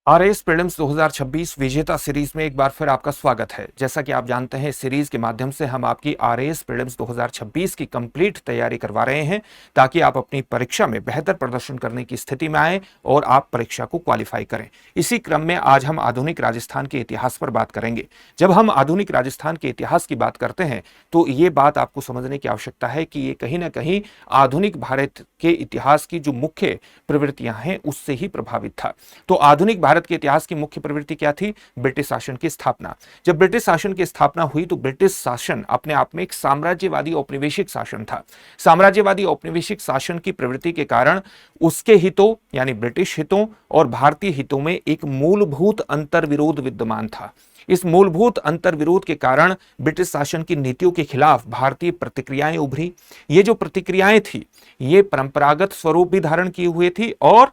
RAS prelims 2026 विजेता series में एक बार फिर आपका स्वागत है। जैसा कि आप जानते हैं, सीरीज के माध्यम से हम आपकी आरएएस प्रीलिम्स 2026 की कंप्लीट तैयारी करवा रहे हैं ताकि आप अपनी परीक्षा में बेहतर प्रदर्शन करने की स्थिति में आए और आप परीक्षा को क्वालिफाई करें। इसी क्रम में आज हम आधुनिक राजस्थान के इतिहास पर बात करेंगे। जब हम आधुनिक राजस्थान के इतिहास की बात करते हैं तो ये बात आपको समझने की आवश्यकता है कि ये कहीं ना कहीं आधुनिक भारत के इतिहास की जो मुख्य प्रवृत्तियां हैं उससे ही प्रभावित था। तो आधुनिक भारत के इतिहास की मुख्य प्रवृत्ति क्या थी? ब्रिटिश शासन की स्थापना। जब ब्रिटिश शासन की स्थापना हुई तो ब्रिटिश शासन अपने आप में एक साम्राज्यवादी औपनिवेशिक शासन था। साम्राज्यवादी औपनिवेशिक शासन की प्रवृत्ति के कारण उसके हितों यानी ब्रिटिश हितों और भारतीय हितों में एक मूलभूत अंतर्विरोध विद्यमान था। इस मूलभूत अंतर्विरोध के कारण ब्रिटिश शासन की नीतियों के खिलाफ भारतीय प्रतिक्रियाएं उभरी। ये जो प्रतिक्रियाएं थी ये परंपरागत स्वरूप भी धारण किए हुए थी और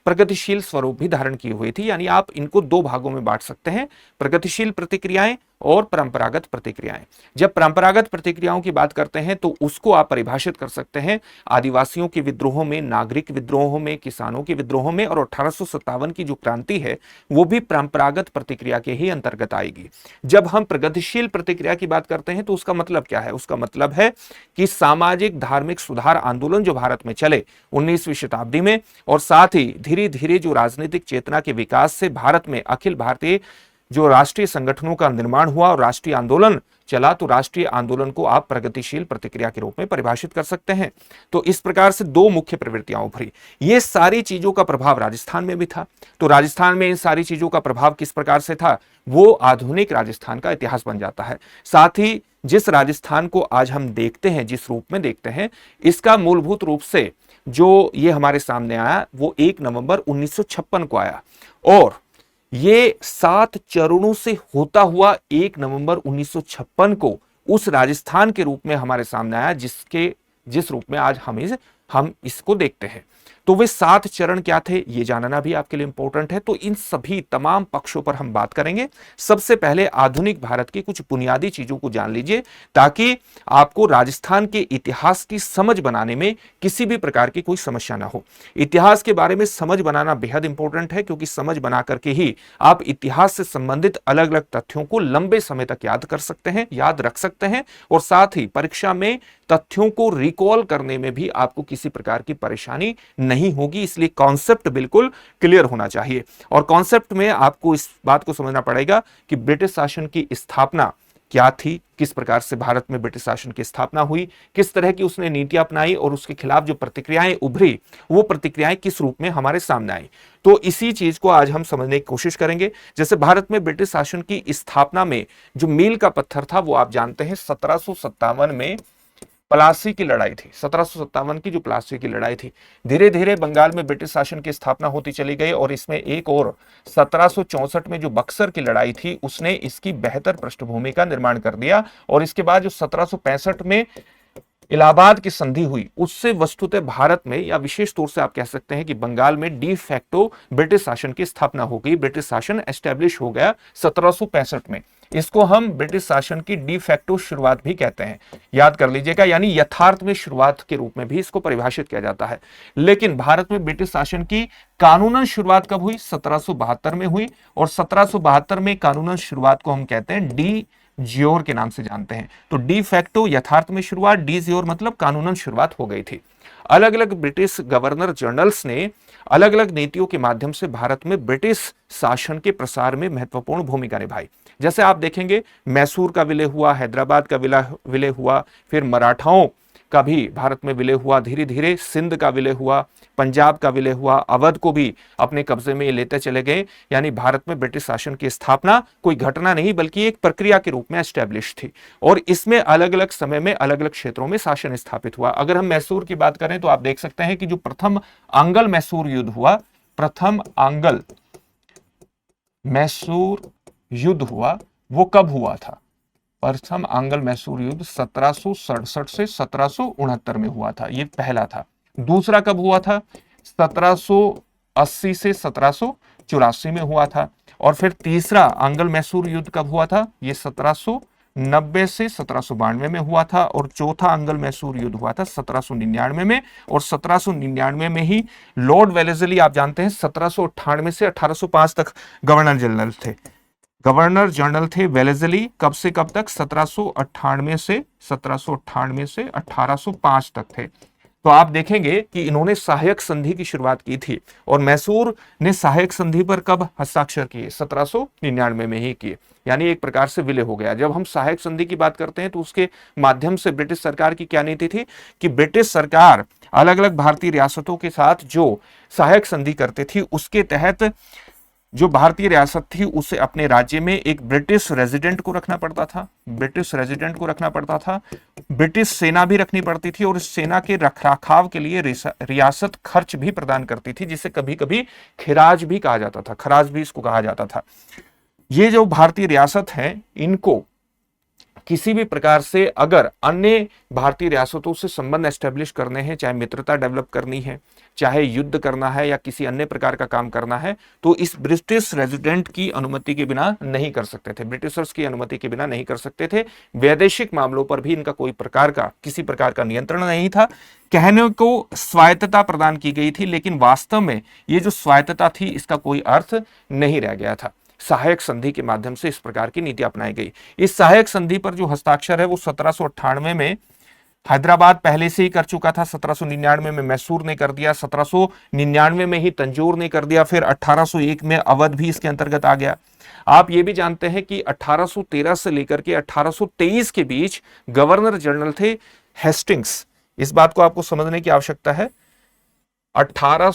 प्रगतिशील स्वरूप भी धारण की हुई थी। यानी आप इनको दो भागों में बांट सकते हैं, प्रगतिशील प्रतिक्रियाएं और परंपरागत प्रतिक्रियाएं। जब परंपरागत प्रतिक्रियाओं की बात करते हैं तो उसको आप परिभाषित कर सकते हैं आदिवासियों के विद्रोहों में, नागरिक विद्रोहों में, किसानों के विद्रोहों में, और 1857 की जो क्रांति है वो भी परंपरागत प्रतिक्रिया के ही अंतर्गत आएगी। जब हम प्रगतिशील प्रतिक्रिया की बात करते हैं तो उसका मतलब क्या है? उसका मतलब है कि सामाजिक धार्मिक सुधार आंदोलन जो भारत में चले 19वीं शताब्दी में, और साथ ही धीरे धीरे जो राजनीतिक चेतना के विकास से भारत में अखिल भारतीय जो राष्ट्रीय संगठनों का निर्माण हुआ और राष्ट्रीय आंदोलन चला, तो राष्ट्रीय आंदोलन को आप प्रगतिशील प्रतिक्रिया के रूप में परिभाषित कर सकते हैं। तो इस प्रकार से दो मुख्य प्रवृत्तियां उभरी। ये सारी चीजों का प्रभाव राजस्थान में भी था। तो राजस्थान में इन सारी चीजों का प्रभाव किस प्रकार से था वो आधुनिक राजस्थान का इतिहास बन जाता है। साथ ही जिस राजस्थान को आज हम देखते हैं, जिस रूप में देखते हैं, इसका मूलभूत रूप से जो ये हमारे सामने आया वो 1 नवंबर 1956 को आया, और ये 7 चरणों से होता हुआ 1 नवंबर 1956 को उस राजस्थान के रूप में हमारे सामने आया जिस रूप में आज हम इसको देखते हैं। तो वे 7 चरण क्या थे ये जानना भी आपके लिए इंपॉर्टेंट है। तो इन सभी तमाम पक्षों पर हम बात करेंगे। सबसे पहले आधुनिक भारत की कुछ बुनियादी चीजों को जान लीजिए ताकि आपको राजस्थान के इतिहास की समझ बनाने में किसी भी प्रकार की कोई समस्या ना हो। इतिहास के बारे में समझ बनाना बेहद इंपॉर्टेंट है, क्योंकि समझ बना करके ही आप इतिहास से संबंधित अलग अलग तथ्यों को लंबे समय तक याद कर सकते हैं, याद रख सकते हैं, और साथ ही परीक्षा में तथ्यों को रिकॉल करने में भी आपको किसी प्रकार की परेशानी नहीं होगी। इसलिए कॉन्सेप्ट बिल्कुल क्लियर होना चाहिए, और कॉन्सेप्ट में आपको इस बात को समझना पड़ेगा कि ब्रिटिश शासन की स्थापना क्या थी, किस प्रकार से भारत में ब्रिटिश शासन की स्थापना हुई, किस तरह की उसने नीतियां अपनाई, और उसके खिलाफ जो प्रतिक्रियाएं उभरी वो प्रतिक्रियाएं किस रूप में हमारे सामने आई। तो इसी चीज को आज हम समझने की कोशिश करेंगे। जैसे भारत में ब्रिटिश शासन की स्थापना में जो मील का पत्थर था वो आप जानते हैं 1757 में प्लासी की लड़ाई थी। 1757 की जो प्लासी की लड़ाई थी, धीरे धीरे बंगाल में ब्रिटिश शासन की स्थापना होती चली गई, और इसमें एक और 1764 में जो बक्सर की लड़ाई थी उसने इसकी बेहतर पृष्ठभूमि का निर्माण कर दिया। और इसके बाद जो 1765 में इलाहाबाद की संधि हुई उससे वस्तुतः भारत में, या विशेष तौर से आप कह सकते हैं कि बंगाल में डी फैक्टो ब्रिटिश शासन की स्थापना हो गई। ब्रिटिश शासन एस्टेब्लिश हो गया 1765 में। इसको हम ब्रिटिश शासन की डी फैक्टो शुरुआत भी कहते हैं, याद कर लीजिएगा। यानी यथार्थ में शुरुआत के रूप में भी इसको परिभाषित किया जाता है। लेकिन भारत में ब्रिटिश शासन की कानूनन शुरुआत कब हुई? 1772 में हुई, और 1772 में कानूनन शुरुआत को हम कहते हैं डी जियोर के नाम से जानते हैं। तो डी फैक्टो यथार्थ में शुरुआत, डी जियोर मतलब कानूनन शुरुआत हो गई थी। अलग अलग ब्रिटिश गवर्नर जनरल्स ने अलग अलग नीतियों के माध्यम से भारत में ब्रिटिश शासन के प्रसार में महत्वपूर्ण भूमिका निभाई। जैसे आप देखेंगे मैसूर का विलय हुआ, हैदराबाद का विलय हुआ, फिर मराठाओं का भी भारत में विलय हुआ, धीरे धीरे सिंध का विलय हुआ, पंजाब का विलय हुआ, अवध को भी अपने कब्जे में लेते चले गए। यानी भारत में ब्रिटिश शासन की स्थापना कोई घटना नहीं बल्कि एक प्रक्रिया के रूप में एस्टैब्लिश थी, और इसमें अलग अलग समय में अलग अलग क्षेत्रों में शासन स्थापित हुआ। अगर हम मैसूर की बात करें तो आप देख सकते हैं कि जो प्रथम आंग्ल मैसूर युद्ध हुआ, प्रथम आंग्ल मैसूर युद्ध हुआ वो कब हुआ था? प्रथम आंग्ल मैसूर युद्ध 1767 से 1769 में हुआ था, ये पहला था। दूसरा कब हुआ था? 1780 से 1784 में हुआ था। और फिर तीसरा आंग्ल मैसूर युद्ध कब हुआ था? ये 1792 1790 से 1792 में हुआ था, और चौथा अंगल मैसूर युद्ध हुआ था 1799 में, और 1799 में ही लॉर्ड वेलेस्ली, आप जानते हैं, 1798 से 1805 तक गवर्नर जनरल थे। गवर्नर जनरल थे वेलेस्ली, कब से कब तक? 1798 से 1805 तक थे। तो आप देखेंगे कि इन्होंने सहायक संधि की शुरुआत की थी, और मैसूर ने सहायक संधि पर कब हस्ताक्षर किए? 1799 में ही किए, यानी एक प्रकार से विलय हो गया। जब हम सहायक संधि की बात करते हैं तो उसके माध्यम से ब्रिटिश सरकार की क्या नीति थी कि ब्रिटिश सरकार अलग अलग भारतीय रियासतों के साथ जो सहायक संधि करते थी, उसके तहत जो भारतीय रियासत थी उसे अपने राज्य में एक ब्रिटिश रेजिडेंट को रखना पड़ता था, ब्रिटिश रेजिडेंट को रखना पड़ता था, ब्रिटिश सेना भी रखनी पड़ती थी, और इस सेना के रखरखाव के लिए रियासत खर्च भी प्रदान करती थी, जिसे कभी कभी खिराज भी कहा जाता था, खराज भी इसको कहा जाता था। ये जो भारतीय रियासत है, इनको किसी भी प्रकार से अगर अन्य भारतीय रियासतों से संबंध एस्टेब्लिश करने हैं, चाहे मित्रता डेवलप करनी है, चाहे युद्ध करना है, या किसी अन्य प्रकार का काम करना है, तो इस ब्रिटिश रेजिडेंट की अनुमति के बिना नहीं कर सकते थे, ब्रिटिशर्स की अनुमति के बिना नहीं कर सकते थे। वैदेशिक मामलों पर भी इनका कोई प्रकार का, किसी प्रकार का नियंत्रण नहीं था। कहने को स्वायत्तता प्रदान की गई थी, लेकिन वास्तव में ये जो स्वायत्तता थी, इसका कोई अर्थ नहीं रह गया था। सहायक संधि के माध्यम से इस प्रकार की नीति अपनाई गई। इस सहायक संधि पर जो हस्ताक्षर है वो 1798 में हैदराबाद पहले से ही कर चुका था, 1799 में मैसूर ने कर दिया, 1799 में ही तंजौर ने कर दिया, फिर 1801 में अवध भी इसके अंतर्गत आ गया। आप ये भी जानते हैं कि 1813 से लेकर के 1823 के बीच गवर्नर जनरल थे हेस्टिंग्स। इस बात को आपको समझने की आवश्यकता है। 1813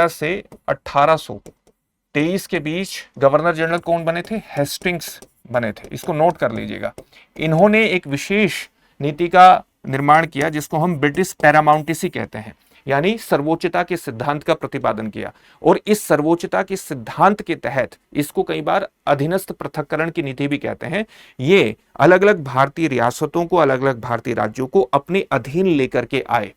से 1823 के बीच गवर्नर जनरल कौन बने थे? हेस्टिंग्स बने थे। इसको नोट कर लीजिएगा। इन्होंने एक विशेष नीति का निर्माण किया जिसको हम ब्रिटिश पैरामाउंटेसी कहते हैं, यानी सर्वोच्चता के सिद्धांत का प्रतिपादन किया। और इस सर्वोच्चता के सिद्धांत के तहत इसको कई बार अधीनस्थ पृथक्करण की नीति भी कहते हैं। ये अलग अलग भारतीय रियासतों को, अलग अलग भारतीय राज्यों को अपने अधीन लेकर के आए।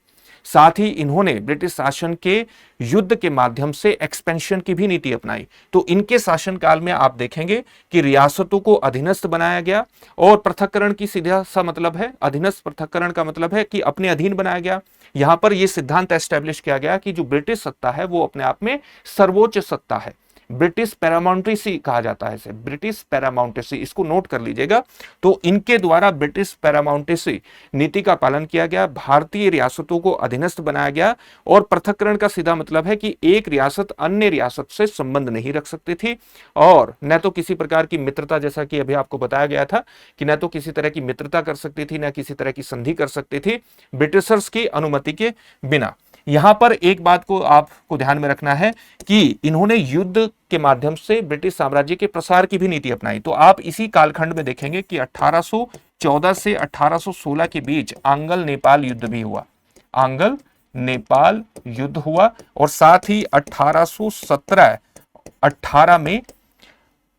साथ ही इन्होंने ब्रिटिश शासन के युद्ध के माध्यम से एक्सपेंशन की भी नीति अपनाई। तो इनके शासनकाल में आप देखेंगे कि रियासतों को अधीनस्थ बनाया गया, और पृथक्करण की सीधा सा मतलब है, अधीनस्थ पृथक्करण का मतलब है कि अपने अधीन बनाया गया। यहां पर यह सिद्धांत एस्टेब्लिश किया गया कि जो ब्रिटिश सत्ता है वो अपने आप में सर्वोच्च सत्ता है। ब्रिटिश पैरामाउंटेसी कहा जाता है इसे, ब्रिटिश पैरामाउंटेसी, इसको नोट कर लीजिएगा। तो इनके द्वारा ब्रिटिश पैरामाउंटेसी नीति का पालन किया गया, भारतीय रियासतों को अधीनस्थ बनाया गया। और पृथक्करण का सीधा मतलब है कि एक रियासत अन्य रियासत से संबंध नहीं रख सकती थी, और न तो किसी प्रकार की मित्रता, जैसा कि अभी आपको बताया गया था कि न तो किसी तरह की मित्रता कर सकती थी, न किसी तरह की संधि कर सकती थी ब्रिटिशर्स की अनुमति के बिना। यहां पर एक बात को आपको ध्यान में रखना है कि इन्होंने युद्ध के माध्यम से ब्रिटिश साम्राज्य के प्रसार की भी नीति अपनाई। तो आप इसी कालखंड में देखेंगे कि 1814 से 1816 के बीच आंगल नेपाल युद्ध भी हुआ, आंगल नेपाल युद्ध हुआ। और साथ ही 1817-18 में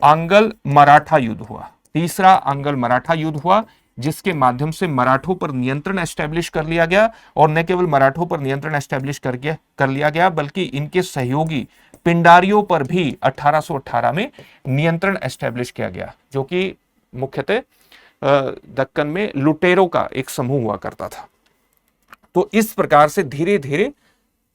आंगल मराठा युद्ध हुआ, तीसरा आंगल मराठा युद्ध हुआ, जिसके माध्यम से मराठों पर नियंत्रण एस्टेब्लिश कर लिया गया। और न केवल मराठों पर नियंत्रण एस्टेब्लिश कर लिया गया, बल्कि इनके सहयोगी पिंडारियों पर भी 1818 में नियंत्रण एस्टेब्लिश किया गया, जो कि मुख्यतः दक्कन में लुटेरों का एक समूह हुआ करता था। तो इस प्रकार से धीरे धीरे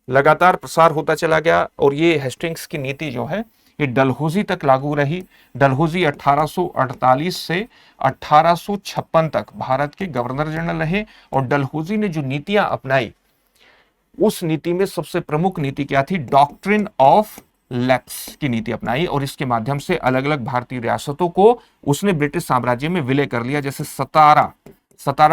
लगातार प्रसार होता चला गया, और ये हेस्टिंग्स की नीति जो है ये डलहौजी तक लागू रही। डलहौजी 1848 से 1856 तक भारत के गवर्नर जनरल रहे। और डलहौजी ने जो नीतियां अपनाई, उस नीति में सबसे प्रमुख नीति क्या थी? डॉक्ट्रिन ऑफ लैप्स की नीति अपनाई, और इसके माध्यम से अलग अलग भारतीय रियासतों को उसने ब्रिटिश साम्राज्य में विलय कर लिया। जैसे सतारा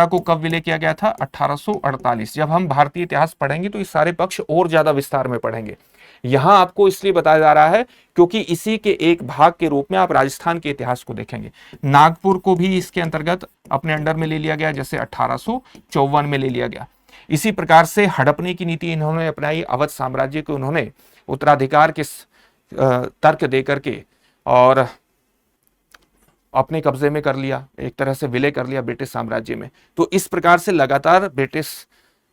को कब विलय किया गया था? 1848। जब हम भारतीय इतिहास पढ़ेंगे तो इस सारे पक्ष और ज्यादा विस्तार में पढ़ेंगे। यहां आपको इसलिए बताया जा रहा है क्योंकि इसी के एक भाग के रूप में आप राजस्थान के इतिहास को देखेंगे। नागपुर को भी इसके अंतर्गत अपने अंडर में ले लिया गया, जैसे 1854 में ले लिया गया। इसी प्रकार से हड़पने की नीति इन्होंने अपनाई। अवध साम्राज्य को उन्होंने उत्तराधिकार के तर्क दे करके और अपने कब्जे में कर लिया, एक तरह से विलय कर लिया ब्रिटिश साम्राज्य में। तो इस प्रकार से लगातार ब्रिटिश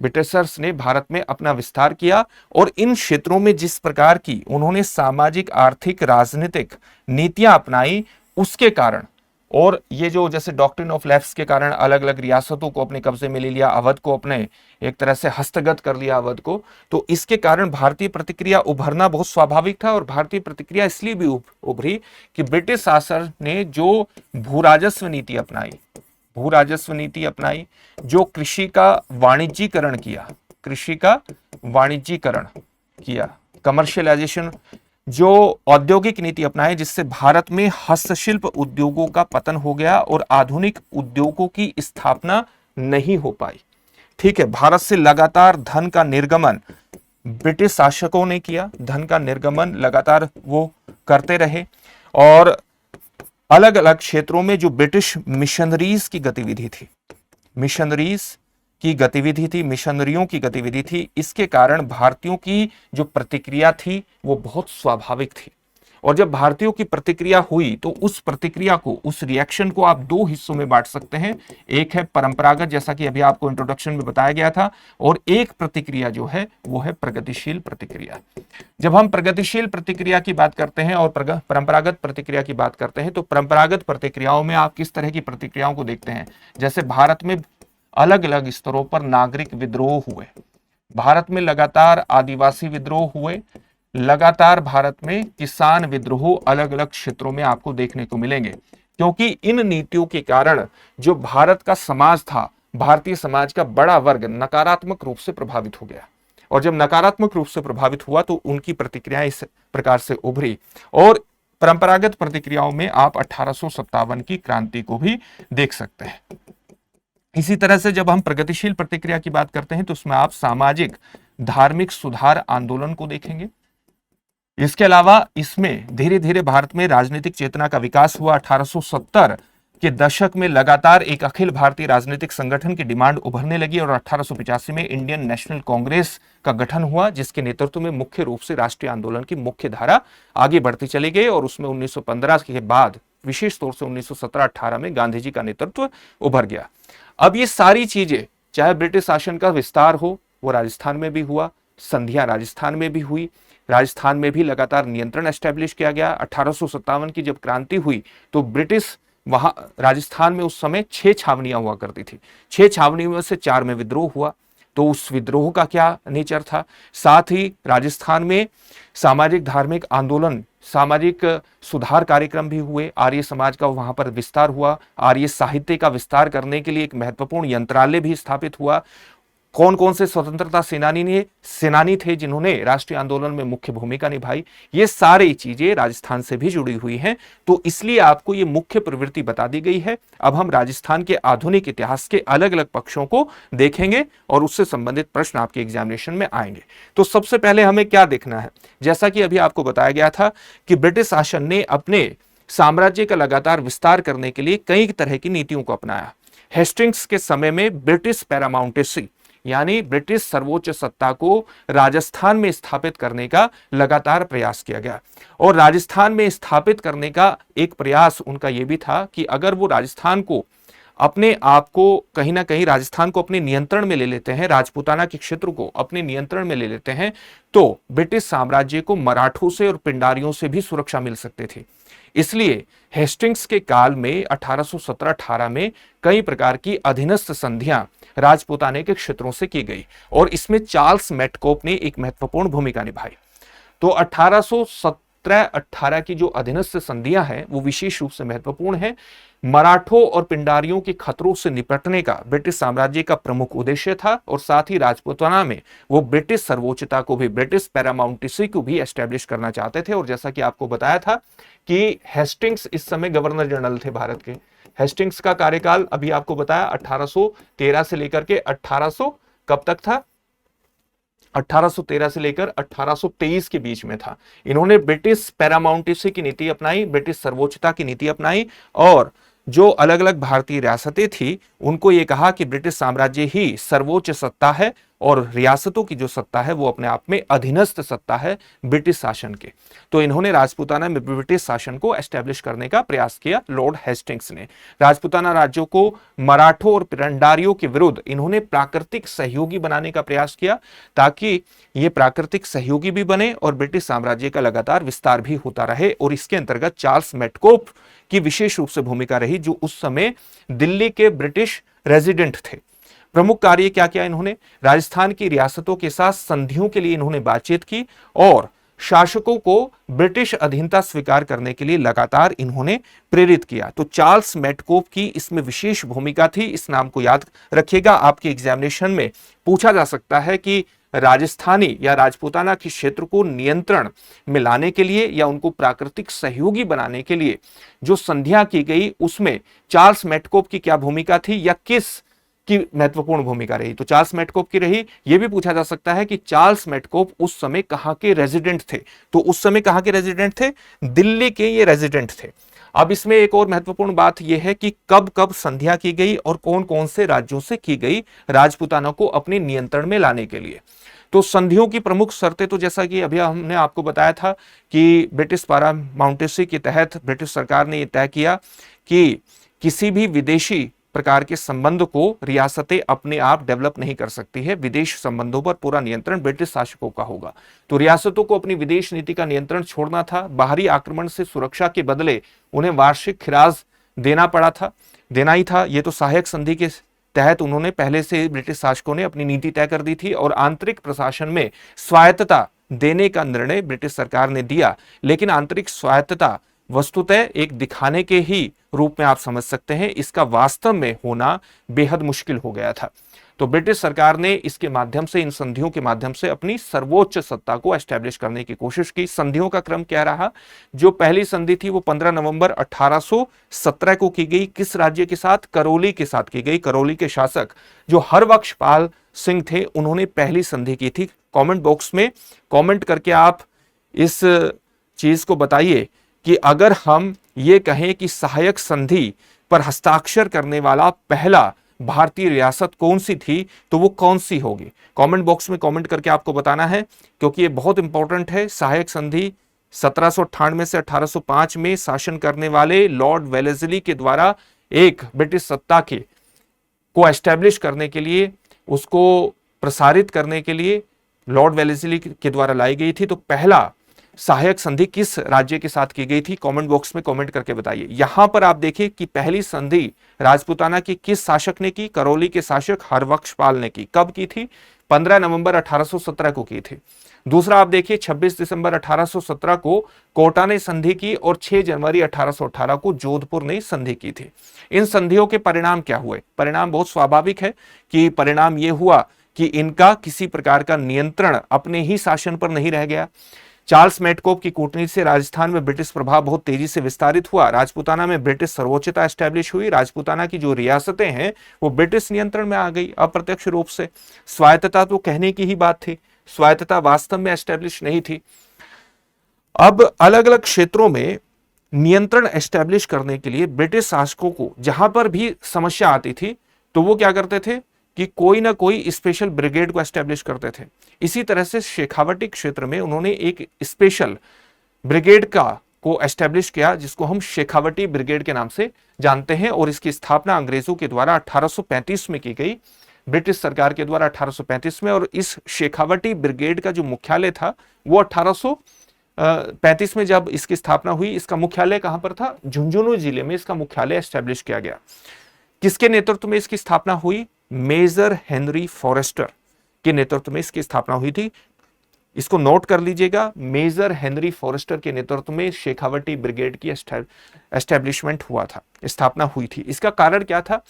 ब्रिटिशर्स ने भारत में अपना विस्तार किया और इन क्षेत्रों में जिस प्रकार की उन्होंने सामाजिक, आर्थिक, राजनीतिक नीतियां अपनाई उसके कारण, और ये जो जैसे डॉक्ट्रिन ऑफ लेफ्ट्स के कारण अलग अलग रियासतों को अपने कब्जे में ले लिया, अवध को अपने एक तरह से हस्तगत कर लिया अवध को, तो इसके कारण भारतीय प्रतिक्रिया उभरना बहुत स्वाभाविक था। और भारतीय प्रतिक्रिया इसलिए भी उभरी कि ब्रिटिश शासन ने जो भूराजस्व नीति अपनाई, जो कृषि का वाणिज्यीकरण किया, कमर्शियलाइजेशन, जो औद्योगिक नीति अपनाई, जिससे भारत में हस्तशिल्प उद्योगों का पतन हो गया और आधुनिक उद्योगों की स्थापना नहीं हो पाई। ठीक है, भारत से लगातार धन का निर्गमन ब्रिटिश शासकों ने किया, धन का निर्गमन लगातार वो करते रहे। और अलग अलग क्षेत्रों में जो ब्रिटिश मिशनरीज की गतिविधि थी, मिशनरियों की गतिविधि थी, इसके कारण भारतीयों की जो प्रतिक्रिया थी वो बहुत स्वाभाविक थी। और जब भारतीयों की प्रतिक्रिया हुई तो उस प्रतिक्रिया को, उस रिएक्शन को आप दो हिस्सों में बांट सकते हैं। एक है परंपरागत, जैसा कि अभी आपको इंट्रोडक्शन में बताया गया था, और एक प्रतिक्रिया जो है वो है प्रगतिशील प्रतिक्रिया। जब हम प्रगतिशील प्रतिक्रिया की बात करते हैं और परंपरागत प्रतिक्रिया की बात करते हैं, तो परंपरागत प्रतिक्रियाओं में आप किस तरह की प्रतिक्रियाओं को देखते हैं? जैसे भारत में अलग अलग स्तरों पर नागरिक विद्रोह हुए, भारत में लगातार आदिवासी विद्रोह हुए, लगातार भारत में किसान विद्रोह अलग अलग क्षेत्रों में आपको देखने को मिलेंगे, क्योंकि इन नीतियों के कारण जो भारत का समाज था, भारतीय समाज का बड़ा वर्ग नकारात्मक रूप से प्रभावित हो गया। और जब नकारात्मक रूप से प्रभावित हुआ तो उनकी प्रतिक्रियाएं इस प्रकार से उभरी। और परंपरागत प्रतिक्रियाओं में आप 1857 की क्रांति को भी देख सकते हैं। इसी तरह से जब हम प्रगतिशील प्रतिक्रिया की बात करते हैं तो उसमें आप सामाजिक, धार्मिक सुधार आंदोलन को देखेंगे। इसके अलावा इसमें धीरे धीरे भारत में राजनीतिक चेतना का विकास हुआ। 1870 के दशक में लगातार एक अखिल भारतीय राजनीतिक संगठन की डिमांड उभरने लगी और 1885 में इंडियन नेशनल कांग्रेस का गठन हुआ, जिसके नेतृत्व में मुख्य रूप से राष्ट्रीय आंदोलन की मुख्य धारा आगे बढ़ती चली गई। और उसमें 1915 के बाद विशेष तौर से 1917-18 में गांधी जी का नेतृत्व उभर गया। अब ये सारी चीजें, चाहे ब्रिटिश शासन का विस्तार हो, वो राजस्थान में भी हुआ, संधियां राजस्थान में भी हुई, राजस्थान में भी लगातार नियंत्रण एस्टेब्लिश किया गया। 1857 की जब क्रांति हुई तो ब्रिटिश वहां राजस्थान में उस समय 6 छावनियां हुआ करती थी, 6 छावनियों में से 4 में विद्रोह हुआ। तो उस विद्रोह का क्या नेचर था? साथ ही राजस्थान में सामाजिक, धार्मिक आंदोलन, सामाजिक सुधार कार्यक्रम भी हुए, आर्य समाज का वहां पर विस्तार हुआ, आर्य साहित्य का विस्तार करने के लिए एक महत्वपूर्ण यंत्रालय भी स्थापित हुआ। कौन कौन से स्वतंत्रता सेनानी थे जिन्होंने राष्ट्रीय आंदोलन में मुख्य भूमिका निभाई, ये सारी चीजें राजस्थान से भी जुड़ी हुई हैं। तो इसलिए आपको ये मुख्य प्रवृत्ति बता दी गई है। अब हम राजस्थान के आधुनिक इतिहास के अलग अलग पक्षों को देखेंगे और उससे संबंधित प्रश्न आपके एग्जामिनेशन में आएंगे। तो सबसे पहले हमें क्या देखना है? जैसा कि अभी आपको बताया गया था कि ब्रिटिश शासन ने अपने साम्राज्य का लगातार विस्तार करने के लिए कई तरह की नीतियों को अपनाया। हेस्टिंग्स के समय में ब्रिटिश पैरामाउंटेसी, यानी ब्रिटिश सर्वोच्च सत्ता को राजस्थान में स्थापित करने का लगातार प्रयास किया गया। और राजस्थान में स्थापित करने का एक प्रयास उनका यह भी था कि अगर वो राजस्थान को, अपने आप को कहीं ना कहीं राजस्थान को अपने नियंत्रण में ले लेते हैं, राजपूताना के क्षेत्र को अपने नियंत्रण में ले लेते हैं, तो ब्रिटिश साम्राज्य को मराठों से और पिंडारियों से भी सुरक्षा मिल सकती थी। इसलिए हेस्टिंग्स के काल में 1817-18 में कई प्रकार की अधीनस्थ संधियां राजपूताने के क्षेत्रों से की गई और इसमें चार्ल्स मेटकोप ने एक महत्वपूर्ण भूमिका निभाई। तो 1817-18 की जो अधीनस्थ संधियां हैं वो विशेष रूप से महत्वपूर्ण है। मराठों और पिंडारियों के खतरों से निपटने का ब्रिटिश साम्राज्य का प्रमुख उद्देश्य था और साथ ही राजपूताना में वो ब्रिटिश सर्वोच्चता को भी, ब्रिटिश पैरामाउंटेसी को भी एस्टेब्लिश करना चाहते थे। और जैसा कि आपको बताया था कि हेस्टिंग्स इस समय गवर्नर जनरल थे भारत के। हेस्टिंग्स का कार्यकाल अभी आपको बताया 1813 से लेकर के 1800 कब तक था? 1813 से लेकर 1823 के बीच में था। इन्होंने ब्रिटिश पैरामाउंटेसी की नीति अपनाई, ब्रिटिश सर्वोच्चता की नीति अपनाई और जो अलग अलग भारतीय रियासतें थी उनको यह कहा कि ब्रिटिश साम्राज्य ही सर्वोच्च सत्ता है और रियासतों की जो सत्ता है वो अपने आप में अधीनस्थ सत्ता है ब्रिटिश शासन के। तो इन्होंने राजपूताना में ब्रिटिश शासन को एस्टेब्लिश करने का प्रयास किया। लॉर्ड हेस्टिंग्स ने राजपूताना राज्यों को मराठों और पिरंडारियों के विरुद्ध इन्होंने प्राकृतिक सहयोगी बनाने का प्रयास किया, ताकि ये प्राकृतिक सहयोगी भी बने और ब्रिटिश साम्राज्य का लगातार विस्तार भी होता रहे। और इसके अंतर्गत चार्ल्स मेटकोप की विशेष रूप से भूमिका रही, जो उस समय दिल्ली के ब्रिटिश रेजिडेंट थे। प्रमुख कार्य क्या किया इन्होंने? राजस्थान की रियासतों के साथ संधियों के लिए इन्होंने बातचीत की और शासकों को ब्रिटिश अधीनता स्वीकार करने के लिए लगातार इन्होंने प्रेरित किया। तो चार्ल्स मेटकोप की इसमें विशेष भूमिका थी। इस नाम को याद रखिएगा, आपके एग्जामिनेशन में पूछा जा सकता है कि राजस्थानी या राजपूताना के क्षेत्र को नियंत्रण में लाने के लिए या उनको प्राकृतिक सहयोगी बनाने के लिए जो संधियां की गई, उसमें चार्ल्स मेटकोप की क्या भूमिका थी या किस की महत्वपूर्ण भूमिका रही? तो चार्ल्स मेटकोप की रही। यह भी पूछा जा सकता है कि चार्ल्स मेटकोप उस समय कहां के रेजिडेंट थे? तो उस समय कहां के रेजिडेंट थे? दिल्ली के ये रेजिडेंट थे। अब इसमें एक और महत्वपूर्ण बात यह है कि कब कब संधियां की गई और कौन कौन से राज्यों से की गई राजपूताना को अपने नियंत्रण में लाने के लिए। तो संधियों की प्रमुख शर्तें, तो जैसा कि अभी हमने आपको बताया था कि ब्रिटिश पारामाउंटेसी के तहत ब्रिटिश सरकार ने यह तय किया कि किसी भी विदेशी प्रकार के संबंध को रियासतें अपने आप डेवलप नहीं कर सकती है। विदेश संबंधों पर पूरा नियंत्रण ब्रिटिश शासकों का होगा। तो रियासतों को अपनी विदेश नीति का नियंत्रण छोड़ना था। बाहरी आक्रमण से सुरक्षा के बदले उन्हें वार्षिक खिराज देना ही था। ये तो सहायक संधि के तहत उन्होंने पहले से ब्रिटिश शासकों ने अपनी नीति तय कर दी थी और आंतरिक प्रशासन में स्वायत्तता देने का निर्णय ब्रिटिश सरकार ने दिया। लेकिन आंतरिक स्वायत्तता वस्तुतः एक दिखाने के ही रूप में आप समझ सकते हैं, इसका वास्तव में होना बेहद मुश्किल हो गया था। तो ब्रिटिश सरकार ने इसके माध्यम से, इन संधियों के माध्यम से अपनी सर्वोच्च सत्ता को एस्टेब्लिश करने की कोशिश की। संधियों का क्रम क्या रहा? जो पहली संधि थी वो 15 नवंबर 1817 को की गई। किस राज्य के साथ? करौली के साथ की गई। करौली के शासक जो हरबख्शपाल सिंह थे, उन्होंने पहली संधि की थी। कमेंट बॉक्स में कमेंट करके आप इस चीज को बताइए कि अगर हम ये कहें कि सहायक संधि पर हस्ताक्षर करने वाला पहला भारतीय रियासत कौन सी थी, तो वो कौन सी होगी? कमेंट बॉक्स में कमेंट करके आपको बताना है, क्योंकि ये बहुत इंपॉर्टेंट है। सहायक संधि 1798 से 1805 में शासन करने वाले लॉर्ड वेलेस्ली के द्वारा एक ब्रिटिश सत्ता को एस्टेब्लिश करने के लिए, उसको प्रसारित करने के लिए लॉर्ड वेलेस्ली के द्वारा लाई गई थी। तो पहला सहायक संधि किस राज्य के साथ की गई थी? कमेंट बॉक्स में कमेंट करके बताइए। यहां पर आप देखिए कि पहली संधि राजपूताना की किस शासक ने की? करौली के शासक हरबख्शपाल ने की। कब की थी? 15 नवंबर 1817 को की थी। दूसरा आप देखिए 26 दिसंबर 1817 को कोटा ने संधि की और 6 जनवरी 1818 को जोधपुर ने संधि की थी। इन संधियों के परिणाम क्या हुए? परिणाम बहुत स्वाभाविक है कि परिणाम यह हुआ कि इनका किसी प्रकार का नियंत्रण अपने ही शासन पर नहीं रह गया। चार्ल्स मेटकोप की कूटनीति से राजस्थान में ब्रिटिश प्रभाव बहुत तेजी से विस्तारित हुआ। राजपूताना में ब्रिटिश सर्वोच्चता एस्टैब्लिश हुई। राजपूताना की जो रियासतें हैं वो ब्रिटिश नियंत्रण में आ गई अप्रत्यक्ष रूप से। स्वायत्तता तो कहने की ही बात थी, स्वायत्तता वास्तव में एस्टैब्लिश नहीं थी। अब अलग अलग क्षेत्रों में नियंत्रण एस्टैब्लिश करने के लिए ब्रिटिश शासकों को जहां पर भी समस्या आती थी तो वो क्या करते थे कि कोई ना कोई स्पेशल ब्रिगेड को एस्टेब्लिश करते थे। इसी तरह से शेखावटी क्षेत्र में उन्होंने एक स्पेशल ब्रिगेड को एस्टेब्लिश किया, जिसको हम शेखावटी ब्रिगेड के नाम से जानते हैं, और इसकी स्थापना अंग्रेजों के द्वारा 1835 में की गई, ब्रिटिश सरकार के द्वारा 1835 में। और इस शेखावटी ब्रिगेड का जो मुख्यालय था वो 1835 में जब इसकी स्थापना हुई, इसका मुख्यालय कहां पर था? झुंझुनू जिले में इसका मुख्यालय एस्टेब्लिश किया गया। किसके नेतृत्व में इसकी स्थापना हुई? मेजर हेनरी फॉरेस्टर के नेतृत्व में इसकी स्थापना हुई थी। इसको नोट कर लीजिएगा, मेजर हेनरी फॉरेस्टर के नेतृत्व में शेखावटी ब्रिगेड की एस्टेब्लिशमेंट हुआ था, स्थापना हुई थी। इसका कारण क्या था?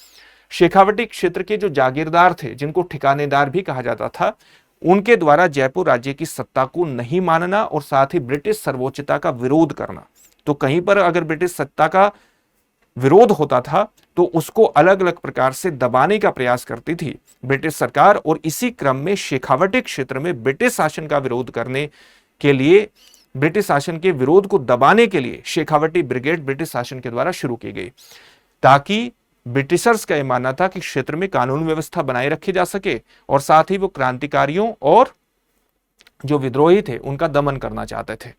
शेखावटी क्षेत्र के जो जागीरदार थे, जिनको ठिकानेदार भी कहा जाता था, उनके द्वारा जयपुर राज्य की सत्ता को नहीं मानना और साथ ही ब्रिटिश सर्वोच्चता का विरोध करना। तो कहीं पर अगर ब्रिटिश सत्ता का विरोध होता था तो उसको अलग अलग प्रकार से दबाने का प्रयास करती थी ब्रिटिश सरकार, और इसी क्रम में शेखावटी क्षेत्र में ब्रिटिश शासन का विरोध करने के लिए, ब्रिटिश शासन के विरोध को दबाने के लिए शेखावटी ब्रिगेड ब्रिटिश शासन के द्वारा शुरू की गई, ताकि ब्रिटिशर्स का यह मानना था कि क्षेत्र में कानून व्यवस्था बनाए रखी जा सके और साथ ही वो क्रांतिकारियों और जो विद्रोही थे उनका दमन करना चाहते थे।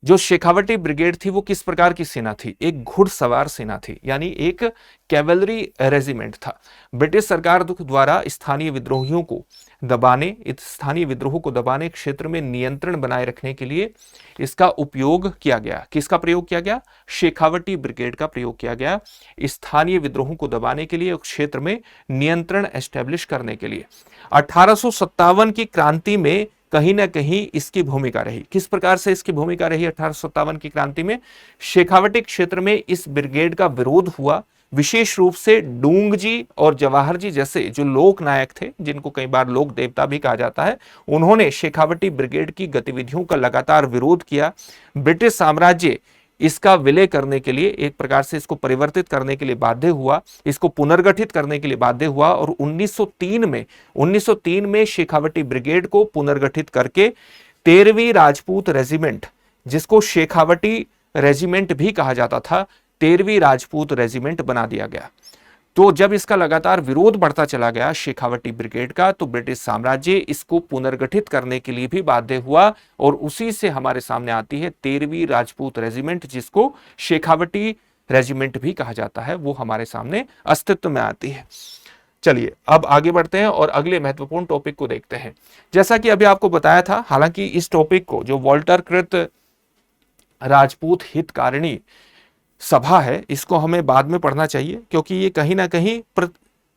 जो शेखावटी ब्रिगेड थी वो किस प्रकार की सेना थी? एक घुड़सवार सेना थी, यानी एक कैवलरी रेजिमेंट था। ब्रिटिश सरकार द्वारा स्थानीय विद्रोहियों को दबाने, स्थानीय विद्रोह को दबाने, क्षेत्र में नियंत्रण बनाए रखने के लिए इसका उपयोग किया गया। किसका प्रयोग किया गया? शेखावटी ब्रिगेड का प्रयोग किया गया, स्थानीय विद्रोहों को दबाने के लिए, क्षेत्र में नियंत्रण एस्टेब्लिश करने के लिए। 1857 की क्रांति में कहीं ना कहीं इसकी भूमिका रही। किस प्रकार से इसकी भूमिका रही 1857 की क्रांति में? शेखावटी क्षेत्र में इस ब्रिगेड का विरोध हुआ, विशेष रूप से डूंग जी और जवाहर जी जैसे जो लोक नायक थे, जिनको कई बार लोक देवता भी कहा जाता है, उन्होंने शेखावटी ब्रिगेड की गतिविधियों का लगातार विरोध किया। ब्रिटिश साम्राज्य इसका विलय करने के लिए, एक प्रकार से इसको परिवर्तित करने के लिए बाध्य हुआ, इसको पुनर्गठित करने के लिए बाध्य हुआ और 1903 में शेखावटी ब्रिगेड को पुनर्गठित करके 13वीं राजपूत रेजिमेंट, जिसको शेखावटी रेजिमेंट भी कहा जाता था, 13वीं राजपूत रेजिमेंट बना दिया गया। तो जब इसका लगातार विरोध बढ़ता चला गया शेखावटी ब्रिगेड का, तो ब्रिटिश साम्राज्य इसको पुनर्गठित करने के लिए भी बाध्य हुआ और उसी से हमारे सामने आती है 13वीं राजपूत रेजिमेंट, जिसको शेखावटी रेजिमेंट भी कहा जाता है, वो हमारे सामने अस्तित्व में आती है। चलिए अब आगे बढ़ते हैं और अगले महत्वपूर्ण टॉपिक को देखते हैं। जैसा कि अभी आपको बताया था, हालांकि इस टॉपिक को, जो वॉल्टर कृत राजपूत हितकारिणी सभा है, इसको हमें बाद में पढ़ना चाहिए, क्योंकि ये कहीं ना कहीं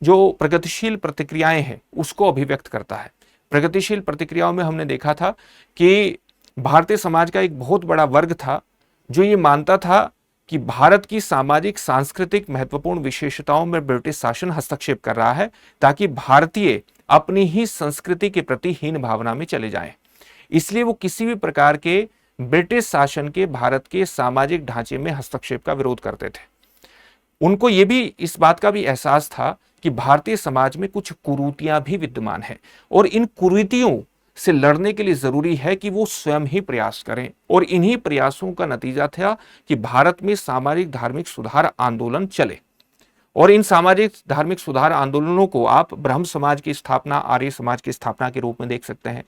जो प्रगतिशील प्रतिक्रियाएं हैं उसको अभिव्यक्त करता है। प्रगतिशील प्रतिक्रियाओं में हमने देखा था कि भारतीय समाज का एक बहुत बड़ा वर्ग था जो ये मानता था कि भारत की सामाजिक सांस्कृतिक महत्वपूर्ण विशेषताओं में ब्रिटिश शासन हस्तक्षेप कर रहा है, ताकि भारतीय अपनी ही संस्कृति के प्रति हीन भावना में चले जाएं। इसलिए वो किसी भी प्रकार के ब्रिटिश शासन के भारत के सामाजिक ढांचे में हस्तक्षेप का विरोध करते थे। उनको यह भी, इस बात का भी एहसास था कि भारतीय समाज में कुछ कुरीतियां भी विद्यमान हैं और इन कुरीतियों से लड़ने के लिए जरूरी है कि वो स्वयं ही प्रयास करें। और इन्हीं प्रयासों का नतीजा था कि भारत में सामाजिक धार्मिक सुधार आंदोलन चले। और इन सामाजिक धार्मिक सुधार आंदोलनों को आप ब्रह्म समाज की स्थापना, आर्य समाज की स्थापना के रूप में देख सकते हैं।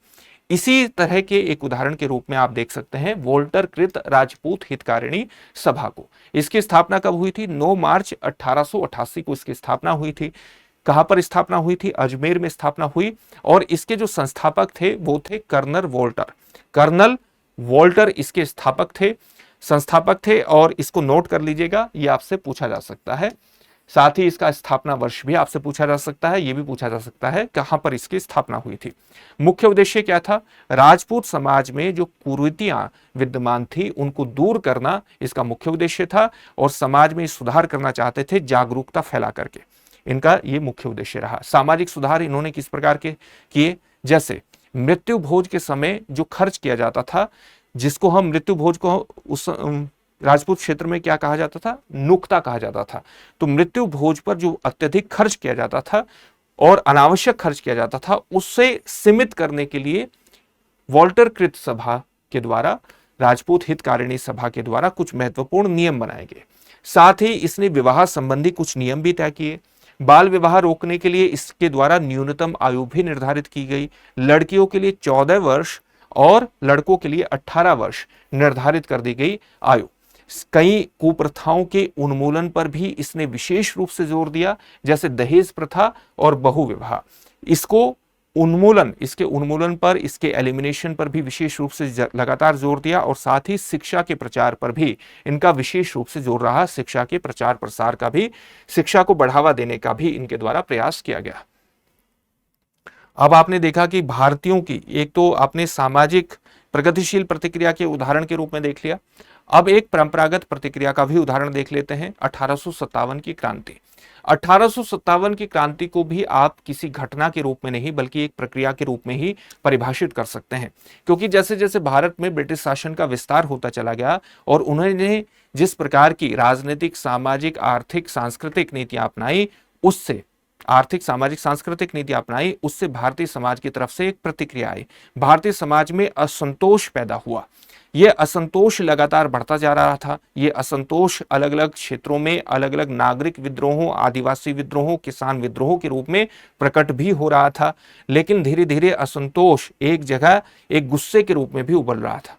इसी तरह के एक उदाहरण के रूप में आप देख सकते हैं वॉल्टर कृत राजपूत हितकारिणी सभा को। इसकी स्थापना कब हुई थी? 9 मार्च 1888 को इसकी स्थापना हुई थी। कहां पर स्थापना हुई थी? अजमेर में स्थापना हुई। और इसके जो संस्थापक थे वो थे कर्नल वॉल्टर। कर्नल वॉल्टर इसके स्थापक थे, संस्थापक थे। और इसको नोट कर लीजिएगा, ये आपसे पूछा जा सकता है। साथ ही इसका स्थापना वर्ष भी आपसे पूछा जा सकता है। यह भी पूछा जा सकता है कहां पर इसकी स्थापना हुई थी। मुख्य उद्देश्य क्या था? राजपूत समाज में जो कुरीतियां विद्यमान थी उनको दूर करना इसका मुख्य उद्देश्य था और समाज में सुधार करना चाहते थे, जागरूकता फैला करके। इनका यह मुख्य उद्देश्य रहा। सामाजिक सुधार इन्होंने किस प्रकार के किए? जैसे मृत्यु भोज के समय जो खर्च किया जाता था, जिसको हम मृत्यु भोज को उस राजपूत क्षेत्र में क्या कहा जाता था? नुक्ता कहा जाता था। तो मृत्यु भोज पर जो अत्यधिक खर्च किया जाता था और अनावश्यक खर्च किया जाता था, उससे सीमित करने के लिए वॉल्टर कृत सभा के द्वारा, राजपूत हितकारिणी सभा के द्वारा कुछ महत्वपूर्ण नियम बनाए गए। साथ ही इसने विवाह संबंधी कुछ नियम भी तय किए। बाल विवाह रोकने के लिए इसके द्वारा न्यूनतम आयु भी निर्धारित की गई। लड़कियों के लिए 14 वर्ष और लड़कों के लिए 18 वर्ष निर्धारित कर दी गई आयु। कई कुप्रथाओं के उन्मूलन पर भी इसने विशेष रूप से जोर दिया, जैसे दहेज प्रथा और बहुविवाह। इसके उन्मूलन पर, इसके एलिमिनेशन पर भी विशेष रूप से लगातार जोर दिया। और साथ ही शिक्षा के प्रचार पर भी इनका विशेष रूप से जोर रहा। शिक्षा के प्रचार प्रसार का भी, शिक्षा को बढ़ावा देने का भी इनके द्वारा प्रयास किया गया। अब आपने देखा कि भारतीयों की, एक तो आपने सामाजिक प्रगतिशील प्रतिक्रिया के उदाहरण के रूप में देख लिया। अब एक परंपरागत प्रतिक्रिया का भी उदाहरण देख लेते हैं, 1857 की क्रांति। 1857 की क्रांति को भी आप किसी घटना के रूप में नहीं बल्कि एक प्रक्रिया के रूप में ही परिभाषित कर सकते हैं, क्योंकि जैसे जैसे भारत में ब्रिटिश शासन का विस्तार होता चला गया और उन्होंने जिस प्रकार की राजनीतिक, सामाजिक, आर्थिक, सांस्कृतिक नीतियां अपनाई, उससे आर्थिक सामाजिक सांस्कृतिक नीति अपनाई, उससे भारतीय समाज की तरफ से एक प्रतिक्रिया आई। भारतीय समाज में असंतोष पैदा हुआ। यह असंतोष लगातार बढ़ता जा रहा था। यह असंतोष अलग अलग क्षेत्रों में अलग अलग नागरिक विद्रोहों, आदिवासी विद्रोहों, किसान विद्रोहों के रूप में प्रकट भी हो रहा था। लेकिन धीरे धीरे असंतोष एक जगह एक गुस्से के रूप में भी उबल रहा था।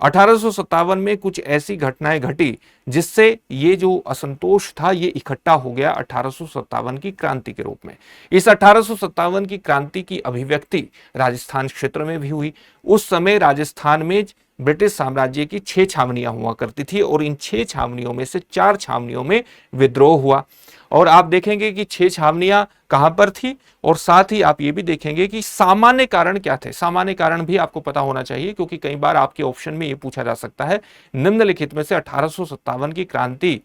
1857 में कुछ ऐसी घटनाएं घटी जिससे ये जो असंतोष था ये इकट्ठा हो गया 1857 की क्रांति के रूप में। इस 1857 की क्रांति की अभिव्यक्ति राजस्थान क्षेत्र में भी हुई। उस समय राजस्थान में ब्रिटिश साम्राज्य की 6 छावनियां हुआ करती थी और इन 6 छावनियों में से 4 छावनियों में विद्रोह हुआ। और आप देखेंगे कि 6 छावनियां कहां पर थी और साथ ही आप ये भी देखेंगे कि सामान्य कारण क्या थे। सामान्य कारण भी आपको पता होना चाहिए, क्योंकि कई बार आपके ऑप्शन में ये पूछा जा सकता है निम्नलिखित में से 1857 की क्रांति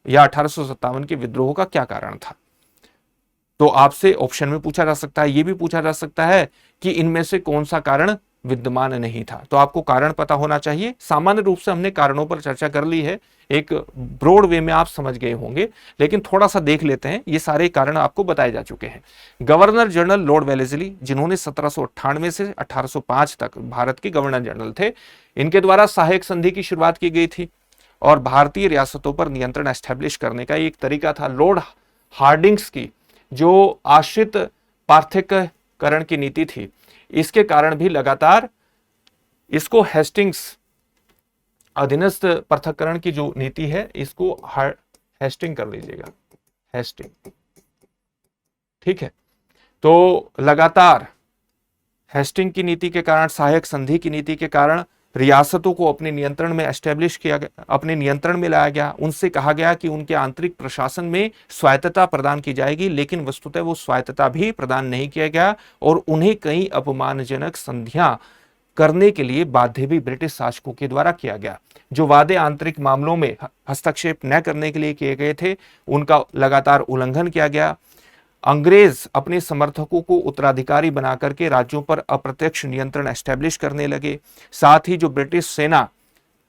या 1857 के विद्रोह का क्या कारण था। तो आपसे ऑप्शन में पूछा जा सकता है, यह भी पूछा जा सकता है कि इनमें से कौन सा कारण विद्यमान नहीं था। तो आपको कारण पता होना चाहिए। सामान्य रूप से हमने कारणों पर चर्चा कर ली है, एक ब्रॉड वे में आप समझ गए होंगे, लेकिन थोड़ा सा देख लेते हैं। ये सारे कारण आपको बताए जा चुके हैं। गवर्नर जनरल लॉर्ड वेलेस्ली, जिन्होंने 1798 से 1805 तक भारत के गवर्नर जनरल थे, इनके द्वारा सहायक संधि की शुरुआत की गई थी और भारतीय रियासतों पर नियंत्रण एस्टेब्लिश करने का एक तरीका था। लॉर्ड हार्डिंग्स की जो आश्रित पार्थक्यकरण की नीति थी, इसके कारण भी लगातार इसको हेस्टिंग्स अधीनस्थ पृथक्करण की जो नीति है, इसको हेस्टिंग कर लीजिएगा, हेस्टिंग, ठीक है। तो लगातार हेस्टिंग की नीति के कारण, सहायक संधि की नीति के कारण रियासतों को अपने नियंत्रण में एस्टेब्लिश किया गया, अपने नियंत्रण में लाया गया। उनसे कहा गया कि उनके आंतरिक प्रशासन में स्वायत्तता प्रदान की जाएगी, लेकिन वस्तुतः वो स्वायत्तता भी प्रदान नहीं किया गया और उन्हें कई अपमानजनक संधियां करने के लिए बाध्य भी ब्रिटिश शासकों के द्वारा किया गया। जो वादे आंतरिक मामलों में हस्तक्षेप न करने के लिए किए गए थे, उनका लगातार उल्लंघन किया गया। अंग्रेज अपने समर्थकों को उत्तराधिकारी बना करके राज्यों पर अप्रत्यक्ष नियंत्रण एस्टेब्लिश करने लगे। साथ ही जो ब्रिटिश सेना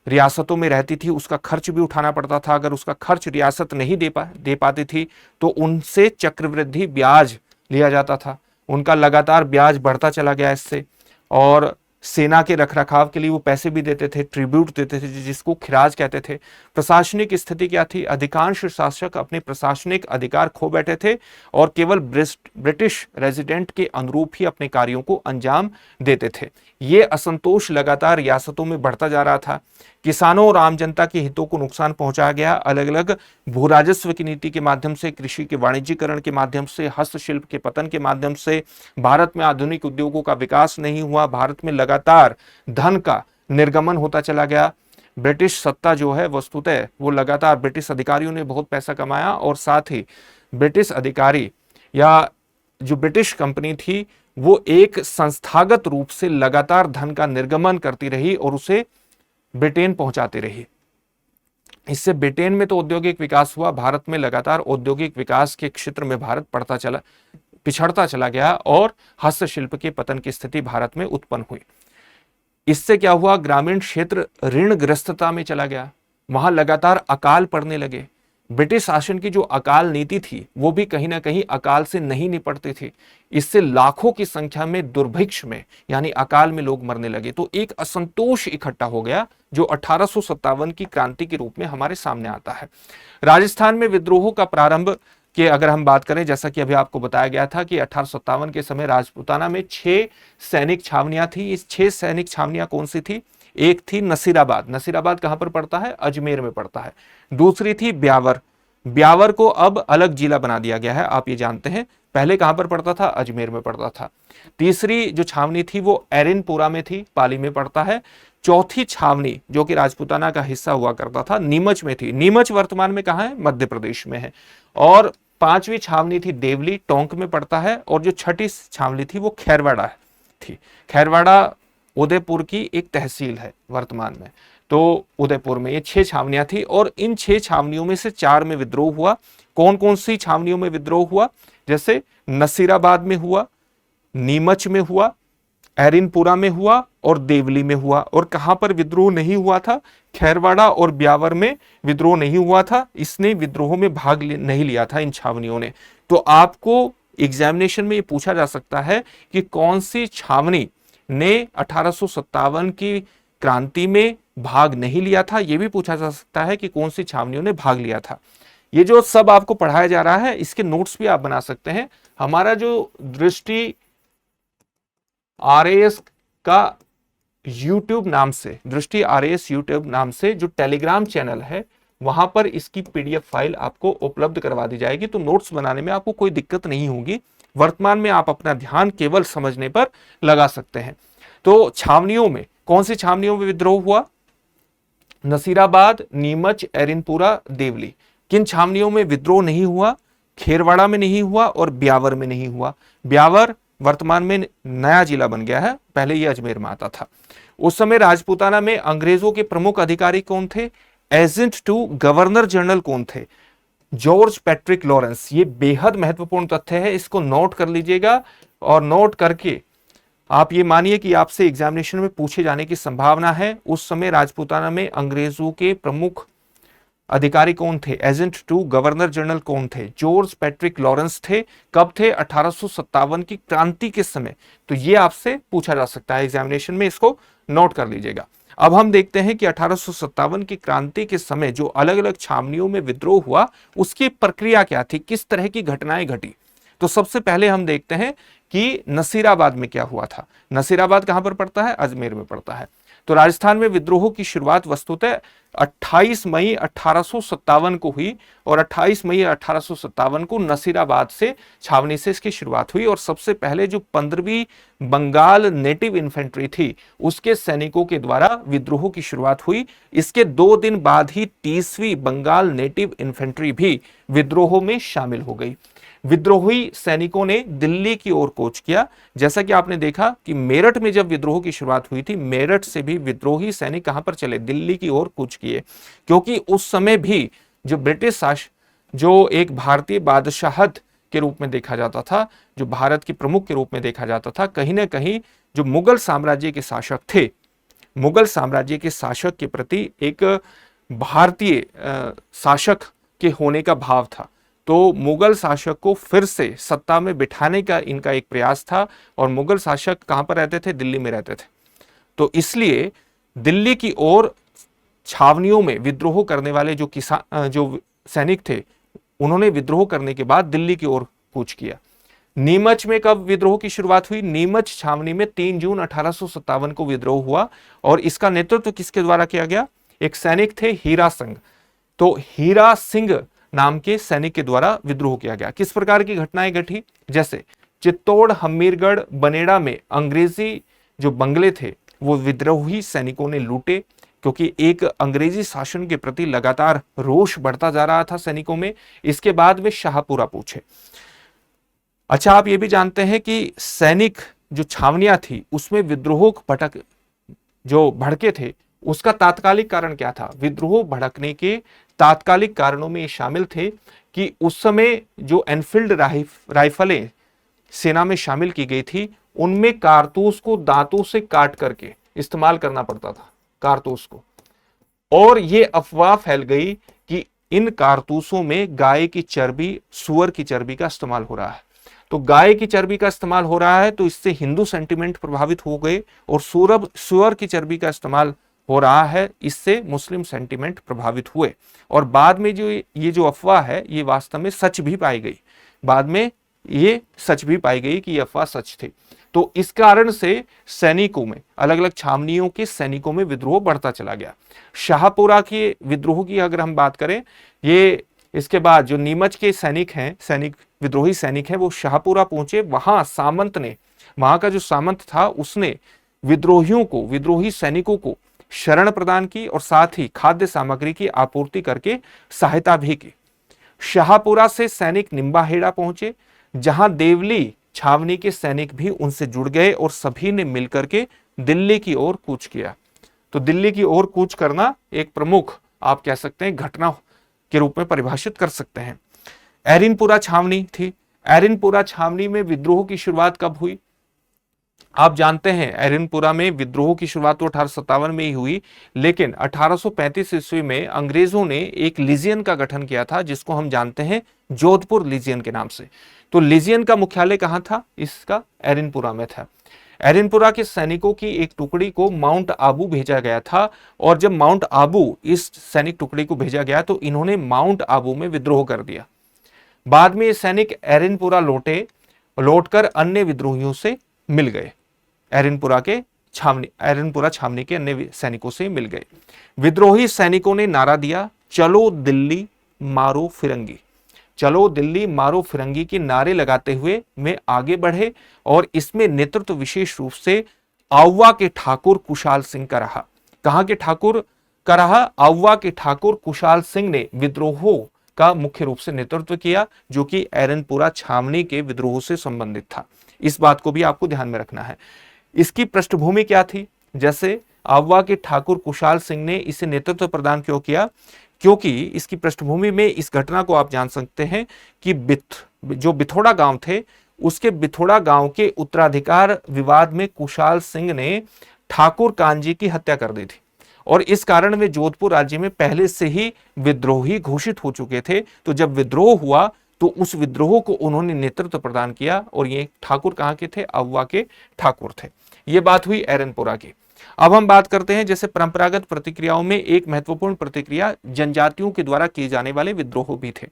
रियासतों में रहती थी, उसका खर्च भी उठाना पड़ता था। अगर उसका खर्च रियासत नहीं दे पाती थी तो उनसे चक्रवृद्धि ब्याज लिया जाता था। उनका लगातार ब्याज बढ़ता चला गया इससे, और सेना के रखरखाव के लिए वो पैसे भी देते थे, ट्रिब्यूट देते थे, जिसको खिराज कहते थे। प्रशासनिक स्थिति क्या थी? अधिकांश शासक अपने प्रशासनिक अधिकार खो बैठे थे और केवल ब्रिटिश रेजिडेंट के अनुरूप ही अपने कार्यों को अंजाम देते थे। ये असंतोष लगातार रियासतों में बढ़ता जा रहा था। किसानों और आम जनता के हितों को नुकसान पहुंचाया गया। अलग अलग भू राजस्व की नीति के माध्यम से, कृषि के वाणिज्यीकरण के माध्यम से, हस्तशिल्प के पतन के माध्यम से भारत में आधुनिक उद्योगों का विकास नहीं हुआ। भारत में लगातार धन का निर्गमन होता चला गया। ब्रिटिश सत्ता जो है वस्तुतः वो लगातार, ब्रिटिश अधिकारियों ने बहुत पैसा कमाया और साथ ही ब्रिटिश अधिकारी या जो ब्रिटिश कंपनी थी वो एक संस्थागत रूप से लगातार धन का निर्गमन करती रही और उसे ब्रिटेन पहुंचाती रही। इससे ब्रिटेन में तो औद्योगिक विकास हुआ, भारत में लगातार औद्योगिक विकास के क्षेत्र में भारत पिछड़ता चला गया और हस्तशिल्प के पतन की स्थिति भारत में उत्पन्न हुई। इससे क्या हुआ? ग्रामीण क्षेत्र ऋणग्रस्तता में चला गया, वहां लगातार अकाल पड़ने लगे। ब्रिटिश शासन की जो अकाल नीति थी वो भी कहीं ना कहीं अकाल से नहीं निपटती थी। इससे लाखों की संख्या में दुर्भिक्ष में यानी अकाल में लोग मरने लगे। तो एक असंतोष इकट्ठा हो गया जो 1857 की क्रांति के रूप में हमारे सामने आता है। राजस्थान में विद्रोहों का प्रारंभ की अगर हम बात करें, जैसा कि अभी आपको बताया गया था कि 1857 के समय राजपूताना में 6 सैनिक छावनियां थी। इस 6 सैनिक छावनियां कौन सी थी? एक थी नसीराबाद। नसीराबाद कहां पर पड़ता है? अजमेर में पड़ता है। दूसरी थी ब्यावर। ब्यावर को अब अलग जिला बना दिया गया है, आप ये जानते हैं। पहले कहां पर पड़ता था? अजमेर में पड़ता था। तीसरी जो छावनी थी वो एरिनपुरा में थी, पाली में पड़ता है। चौथी छावनी जो कि राजपूताना का हिस्सा हुआ करता था, नीमच में थी। नीमच वर्तमान में कहां है? मध्य प्रदेश में है। और 5वीं छावनी थी देवली, टोंक में पड़ता है। और जो 6ठी छावनी थी वो खैरवाड़ा थी। खैरवाड़ा उदयपुर की एक तहसील है वर्तमान में। तो उदयपुर में ये 6 छावनियां थी और इन 6 छावनियों में से 4 में विद्रोह हुआ। कौन कौन सी छावनियों में विद्रोह हुआ? जैसे नसीराबाद में हुआ, नीमच में हुआ, एरिनपुरा में हुआ और देवली में हुआ। और कहां पर विद्रोह नहीं हुआ था? खैरवाड़ा और ब्यावर में विद्रोह नहीं हुआ था। इसने विद्रोह में भाग नहीं लिया था इन छावनियों ने। तो आपको एग्जामिनेशन में ये पूछा जा सकता है कि कौन सी छावनी ने 1857 की क्रांति में भाग नहीं लिया था। यह भी पूछा जा सकता है कि कौन सी छावनियों ने भाग लिया था। ये जो सब आपको पढ़ाया जा रहा है, इसके नोट्स भी आप बना सकते हैं। हमारा जो दृष्टि आरएएस का यूट्यूब नाम से, दृष्टि आरएएस यूट्यूब नाम से जो टेलीग्राम चैनल है, वहां पर इसकी पीडीएफ फाइल आपको उपलब्ध करवा दी जाएगी। तो नोट्स बनाने में आपको कोई दिक्कत नहीं होगी। वर्तमान में आप अपना ध्यान केवल समझने पर लगा सकते हैं। तो छावनियों में, कौन सी छावनियों में विद्रोह हुआ? नसीराबाद, नीमच, एरिनपुरा, देवली। किन छावनियों में विद्रोह नहीं हुआ? खेरवाड़ा में नहीं हुआ और ब्यावर में नहीं हुआ। ब्यावर वर्तमान में नया जिला बन गया है, पहले यह अजमेर में आता था। उस समय राजपूताना में अंग्रेजों के प्रमुख अधिकारी कौन थे? एजेंट टू गवर्नर जनरल कौन थे? George Patrick Lawrence. ये बेहद महत्वपूर्ण तथ्य है, इसको नोट कर लीजिएगा। और नोट करके आप ये मानिए कि आपसे एग्जामिनेशन में पूछे जाने की संभावना है। उस समय राजपूताना में अंग्रेजों के प्रमुख अधिकारी कौन थे? एजेंट टू गवर्नर जनरल कौन थे? जॉर्ज पैट्रिक लॉरेंस थे। कब थे? 1857 की क्रांति के समय। तो ये आपसे पूछा जा सकता है एग्जामिनेशन में, इसको नोट कर लीजिएगा। अब हम देखते हैं कि 1857 की क्रांति के समय जो अलग अलग छावनियों में विद्रोह हुआ, उसकी प्रक्रिया क्या थी, किस तरह की घटनाएं घटी। तो सबसे पहले हम देखते हैं कि नसीराबाद में क्या हुआ था। नसीराबाद कहां पर पड़ता है? अजमेर में पड़ता है। तो राजस्थान में विद्रोह की शुरुआत वस्तुतः 28 मई 1857 को हुई और 28 मई 1857 को नसीराबाद से, छावनी से इसकी शुरुआत हुई। और सबसे पहले जो 15वीं बंगाल नेटिव इन्फेंट्री थी, उसके सैनिकों के द्वारा विद्रोह की शुरुआत हुई। इसके 2 दिन बाद ही 30वीं बंगाल नेटिव इन्फेंट्री भी विद्रोह में शामिल हो गई। विद्रोही सैनिकों ने दिल्ली की ओर कूच किया। जैसा कि आपने देखा कि मेरठ में जब विद्रोह की शुरुआत हुई थी, मेरठ से भी विद्रोही सैनिक कहां पर चले? दिल्ली की ओर कूच किए। क्योंकि उस समय भी जो ब्रिटिश शासन, जो एक भारतीय बादशाहत के रूप में देखा जाता था, जो भारत के प्रमुख के रूप में देखा जाता था, कहीं ना कहीं जो मुगल साम्राज्य के शासक थे, मुगल साम्राज्य के शासक के प्रति एक भारतीय शासक के होने का भाव था। तो मुगल शासक को फिर से सत्ता में बिठाने का इनका एक प्रयास था। और मुगल शासक कहां पर रहते थे? दिल्ली में रहते थे। तो इसलिए दिल्ली की ओर छावनियों में विद्रोह करने वाले जो सैनिक थे, उन्होंने विद्रोह करने के बाद दिल्ली की ओर कूच किया। नीमच में कब विद्रोह की शुरुआत हुई? नीमच छावनी में 3 जून 1857 को विद्रोह हुआ। और इसका नेतृत्व किसके द्वारा किया गया? एक सैनिक थे, हीरा सिंह। तो हीरा सिंह नाम के सैनिक के द्वारा विद्रोह किया गया। किस प्रकार की घटनाएं घटी? जैसे चित्तौड़, हमीरगढ़, बनेड़ा में अंग्रेजी जो बंगले थे, वो विद्रोही सैनिकों ने लूटे। क्योंकि एक अंग्रेजी शासन के प्रति लगातार रोष बढ़ता जा रहा था सैनिकों में। इसके बाद वे शाहपुरा पहुंचे। अच्छा, आप ये भी जानते हैं कि सैनिक जो छावनियां थी, उसमें विद्रोह जो भड़के थे, उसका तात्कालिक कारण क्या था? विद्रोह भड़कने के तात्कालिक कारणों में ये शामिल थे कि उस समय जो एनफील्ड राइफलें सेना में शामिल की गई थी, उनमें कारतूस को दांतों से काट करके इस्तेमाल करना पड़ता था, कारतूस को। और ये अफवाह फैल गई कि इन कारतूसों में गाय की चर्बी, सुअर की चर्बी का इस्तेमाल हो रहा है। तो गाय की चर्बी का इस्तेमाल हो रहा है, तो इससे हिंदू सेंटिमेंट प्रभावित हो गए। और सुअर की चर्बी का इस्तेमाल हो रहा है, इससे मुस्लिम सेंटिमेंट प्रभावित हुए। और बाद में जो अफवाह है, ये वास्तव में सच भी पाई गई। बाद में ये सच भी पाई गई कि ये अफवाह सच थी। तो इस कारण से सैनिकों में, अलग अलग छावनियों के सैनिकों में विद्रोह बढ़ता चला गया। शाहपुरा के विद्रोह की अगर हम बात करें, ये इसके बाद जो नीमच के विद्रोही सैनिक हैं, वो शाहपुरा पहुंचे। वहां का जो सामंत था, उसने विद्रोही सैनिकों को शरण प्रदान की और साथ ही खाद्य सामग्री की आपूर्ति करके सहायता भी की। शाहपुरा से सैनिक निम्बाहेड़ा पहुंचे, जहां देवली छावनी के सैनिक भी उनसे जुड़ गए और सभी ने मिलकर के दिल्ली की ओर कूच किया। तो दिल्ली की ओर कूच करना एक प्रमुख, आप कह सकते हैं, घटना के रूप में परिभाषित कर सकते हैं। एरिनपुरा छावनी थी। एरिनपुरा छावनी में विद्रोह की शुरुआत कब हुई? आप जानते हैं एरनपुरा में विद्रोह की शुरुआत तो 1857 में ही हुई, लेकिन 1835 ईस्वी में अंग्रेजों ने एक लीजियन का गठन किया था जिसको हम जानते हैं जोधपुर लीजियन के नाम से। तो लीजियन का मुख्यालय कहां था? इसका एरनपुरा में था। एरनपुरा के सैनिकों की एक टुकड़ी को माउंट आबू भेजा गया था, और जब माउंट आबू इस सैनिक टुकड़ी को भेजा गया तो इन्होंने माउंट आबू में विद्रोह कर दिया। बाद में ये सैनिक एरनपुरा लौटकर अन्य विद्रोहियों से मिल गए। एरनपुरा छावनी के अन्य सैनिकों से मिल गए। विद्रोही सैनिकों ने नारा दिया, चलो दिल्ली मारो फिरंगी। चलो दिल्ली मारो फिरंगी के नारे लगाते हुए वे आगे बढ़े, और इसमें नेतृत्व विशेष रूप से आउवा के ठाकुर कुशाल सिंह का रहा। कहां के ठाकुर का रहा? आउवा के ठाकुर कुशाल सिंह ने विद्रोहों का मुख्य रूप से नेतृत्व किया, जो कि एरनपुरा छावनी के विद्रोह से संबंधित था। इस बात को भी आपको ध्यान में रखना है। इसकी पृष्ठभूमि क्या थी? जैसे आउवा के ठाकुर कुशाल सिंह ने इसे नेतृत्व प्रदान क्यों किया? क्योंकि इसकी पृष्ठभूमि में इस घटना को आप जान सकते हैं कि जो बिथोड़ा गांव थे, उसके बिथोड़ा गांव के उत्तराधिकार विवाद में कुशाल सिंह ने ठाकुर कांजी की हत्या कर दी थी, और इस कारण वे जोधपुर राज्य में पहले से ही विद्रोही घोषित हो चुके थे। तो जब विद्रोह हुआ तो उस विद्रोह को उन्होंने नेतृत्व प्रदान किया, और ये ठाकुर कहां के थे? आउवा के ठाकुर थे। ये बात हुई एरनपुरा की। अब हम बात करते हैं जैसे परंपरागत प्रतिक्रियाओं में एक महत्वपूर्ण प्रतिक्रिया जनजातियों के द्वारा किए जाने वाले विद्रोह भी थे।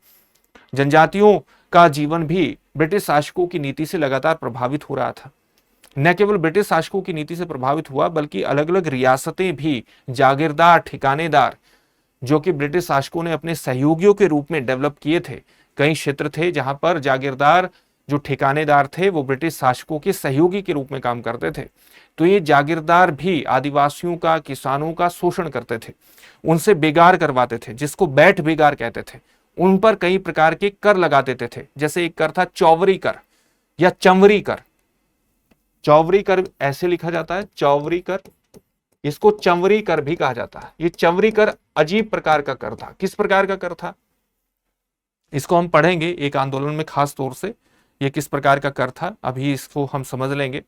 जनजातियों का जीवन भी ब्रिटिश शासकों की नीति से लगातार प्रभावित हो रहा था। न केवल ब्रिटिश शासकों की नीति से प्रभावित हुआ, बल्कि अलग अलग रियासतें भी जागीरदार ठिकानेदार जो कि ब्रिटिश शासकों ने अपने सहयोगियों के रूप में डेवलप किए थे। कई क्षेत्र थे जहां पर जागीरदार जो ठिकानेदार थे वो ब्रिटिश शासकों के सहयोगी के रूप में काम करते थे। तो ये जागीरदार भी आदिवासियों का, किसानों का शोषण करते थे, उनसे बेगार करवाते थे, जिसको बैठ बेगार कहते थे। उन पर कई प्रकार के कर लगा देते थे। जैसे एक कर था चौवरी कर या चंवरी कर। चौवरी कर ऐसे लिखा जाता है, चौवरी कर। इसको चंवरी कर भी कहा जाता है। ये चंवरी कर अजीब प्रकार का कर था। किस प्रकार का कर था इसको हम पढ़ेंगे एक आंदोलन में, खास तौर से ये किस प्रकार का कर था, अभी इसको हम समझ लेंगे।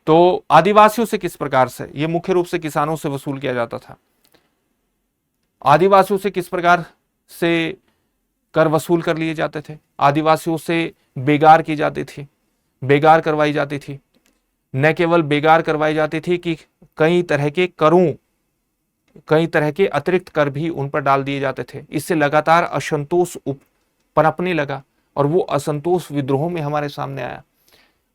तो आदिवासियों से किस प्रकार से, ये मुख्य रूप से किसानों से वसूल किया जाता था। आदिवासियों से किस प्रकार से कर वसूल कर लिए जाते थे? आदिवासियों से बेगार की जाती थी, बेगार करवाई जाती थी। न केवल बेगार करवाई जाती थी कि कई तरह के करों, कई तरह के अतिरिक्त कर भी उन पर डाल दिए जाते थे। इससे लगातार असंतोष पनपने लगा, और वो असंतोष विद्रोह में हमारे सामने आया।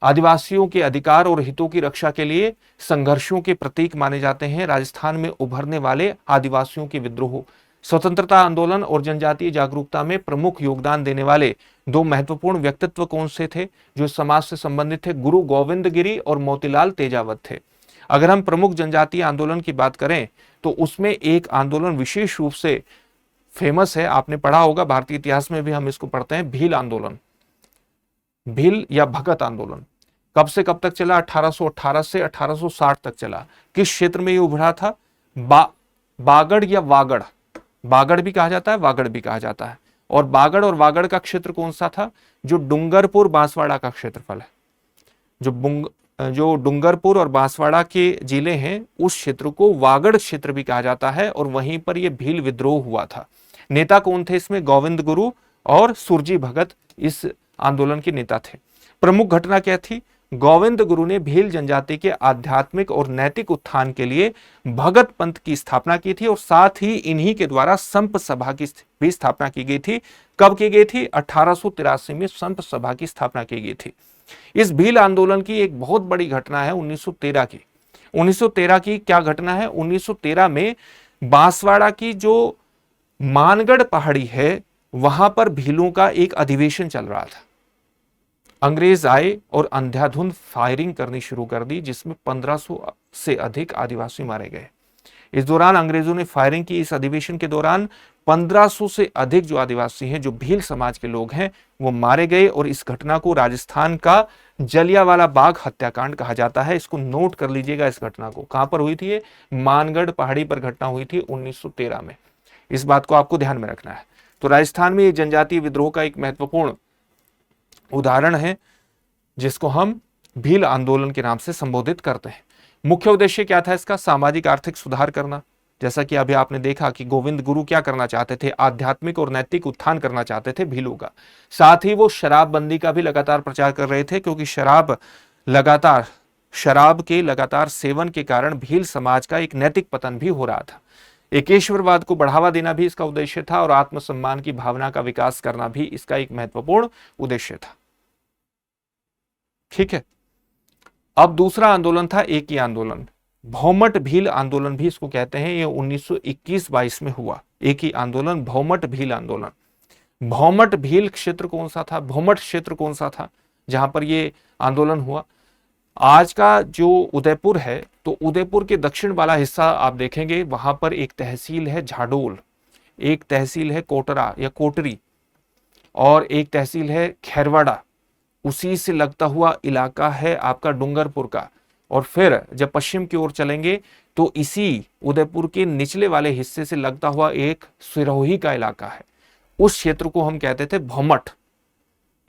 आदिवासियों के अधिकार और हितों की रक्षा के लिए संघर्षों के प्रतीक माने जाते हैं राजस्थान में उभरने वाले आदिवासियों के विद्रोह। स्वतंत्रता आंदोलन और जनजातीय जागरूकता में प्रमुख योगदान देने वाले दो महत्वपूर्ण व्यक्तित्व कौन से थे जो समाज से संबंधित थे? गुरु गोविंद गिरी और मोतीलाल तेजावत थे। अगर हम प्रमुख जनजातीय आंदोलन की बात करें तो उसमें एक आंदोलन विशेष रूप से फेमस है, आपने पढ़ा होगा, भारतीय इतिहास में भी हम इसको पढ़ते हैं, भील आंदोलन। भील या भगत आंदोलन कब से कब तक चला? 1818 से 1860 तक चला। किस क्षेत्र में ये उभरा था? बागड़ या वागड़, बागड़ भी कहा जाता है, वागड़ भी कहा जाता है। और बागड़ और वागड़ का क्षेत्र कौन सा था? जो डूंगरपुर बांसवाड़ा का क्षेत्रफल है, जो डूंगरपुर और बांसवाड़ा के जिले हैं उस क्षेत्र को वागड़ क्षेत्र भी कहा जाता है, और वहीं पर यह भील विद्रोह हुआ था। नेता कौन थे इसमें? गोविंद गुरु और सुरजी भगत इस आंदोलन के नेता थे। प्रमुख घटना क्या थी? गोविंद गुरु ने भील जनजाति के आध्यात्मिक और नैतिक उत्थान के लिए भगत पंथ की स्थापना की थी, और साथ ही इन्हीं के द्वारा संप सभा की भी स्थापना की गई थी। कब की गई थी? 1883 में संप सभा की स्थापना की गई थी। इस भील आंदोलन की एक बहुत बड़ी घटना है 1913 की। 1913 की क्या घटना है? 1913 में बांसवाड़ा की जो मानगढ़ पहाड़ी है वहां पर भीलों का एक अधिवेशन चल रहा था। अंग्रेज आए और अंधाधुंध फायरिंग करनी शुरू कर दी, जिसमें 1500 से अधिक आदिवासी मारे गए। इस दौरान अंग्रेजों ने फायरिंग की। इस अधिवेशन के दौरान 1500 से अधिक जो आदिवासी हैं, जो भील समाज के लोग हैं, वो मारे गए। और इस घटना को राजस्थान का जलियांवाला बाग हत्याकांड कहा जाता है। इसको नोट कर लीजिएगा। इस घटना को कहां पर हुई थी? ये मानगढ़ पहाड़ी पर घटना हुई थी 1913 में। इस बात को आपको ध्यान में रखना है। तो राजस्थान में ये जनजातीय विद्रोह का एक महत्वपूर्ण उदाहरण है जिसको हम भील आंदोलन के नाम से संबोधित करते हैं। मुख्य उद्देश्य क्या था इसका? सामाजिक आर्थिक सुधार करना। जैसा कि अभी आपने देखा कि गोविंद गुरु क्या करना चाहते थे, आध्यात्मिक और नैतिक उत्थान करना चाहते थे भीलों का। साथ ही वो शराबबंदी का भी लगातार प्रचार कर रहे थे, क्योंकि शराब के लगातार सेवन के कारण भील समाज का एक नैतिक पतन भी हो रहा था। एकेश्वरवाद को बढ़ावा देना भी इसका उद्देश्य था और आत्मसम्मान की भावना का विकास करना भी इसका एक महत्वपूर्ण उद्देश्य था। ठीक है। अब दूसरा आंदोलन था एक ही आंदोलन, भौमट भील आंदोलन भी इसको कहते हैं। ये 1921-22 में हुआ एक ही आंदोलन, भौमट भील आंदोलन। भौमट भील क्षेत्र कौन सा था, भौमट क्षेत्र कौन सा था जहां पर ये आंदोलन हुआ? आज का जो उदयपुर है, तो उदयपुर के दक्षिण वाला हिस्सा आप देखेंगे, वहां पर एक तहसील है झाडोल, एक तहसील है कोटरा या कोटरी, और एक तहसील है खैरवाड़ा। उसी से लगता हुआ इलाका है आपका डूंगरपुर का। और फिर जब पश्चिम की ओर चलेंगे तो इसी उदयपुर के निचले वाले हिस्से से लगता हुआ एक सिरोही का इलाका है, उस क्षेत्र को हम कहते थे भौमट।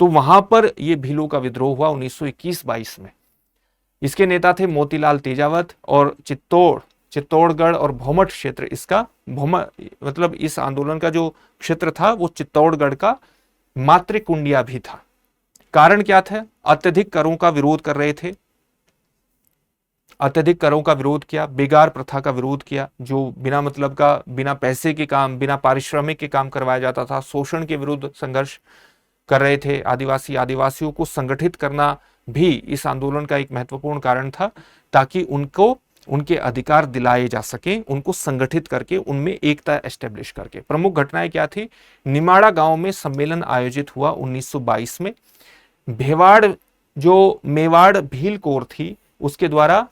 तो वहां पर यह भीलों का विद्रोह हुआ 1921-22 में। इसके नेता थे मोतीलाल तेजावत, और चित्तौड़गढ़ और भौमट क्षेत्र इसका मतलब इस आंदोलन का जो क्षेत्र था वो चित्तौड़गढ़ का मातृकुंडिया भी था। कारण क्या था? अत्यधिक करों का विरोध कर रहे थे, अत्यधिक करों का विरोध किया, बेगार प्रथा का विरोध किया, जो बिना मतलब का, बिना पैसे के काम, बिना पारिश्रमिक के काम करवाया जाता था। शोषण के विरुद्ध संघर्ष कर रहे थे आदिवासियों को संगठित करना भी इस आंदोलन का एक महत्वपूर्ण कारण था, ताकि उनको उनके अधिकार दिलाए जा सके, उनको संगठित करके उनमें एकता एस्टेब्लिश करके। प्रमुख घटनाएं क्या थी? निमाड़ा गांव में सम्मेलन आयोजित हुआ 1922 में। भेवाड़ जो मेवाड़ भील कोर थी उसके द्वारा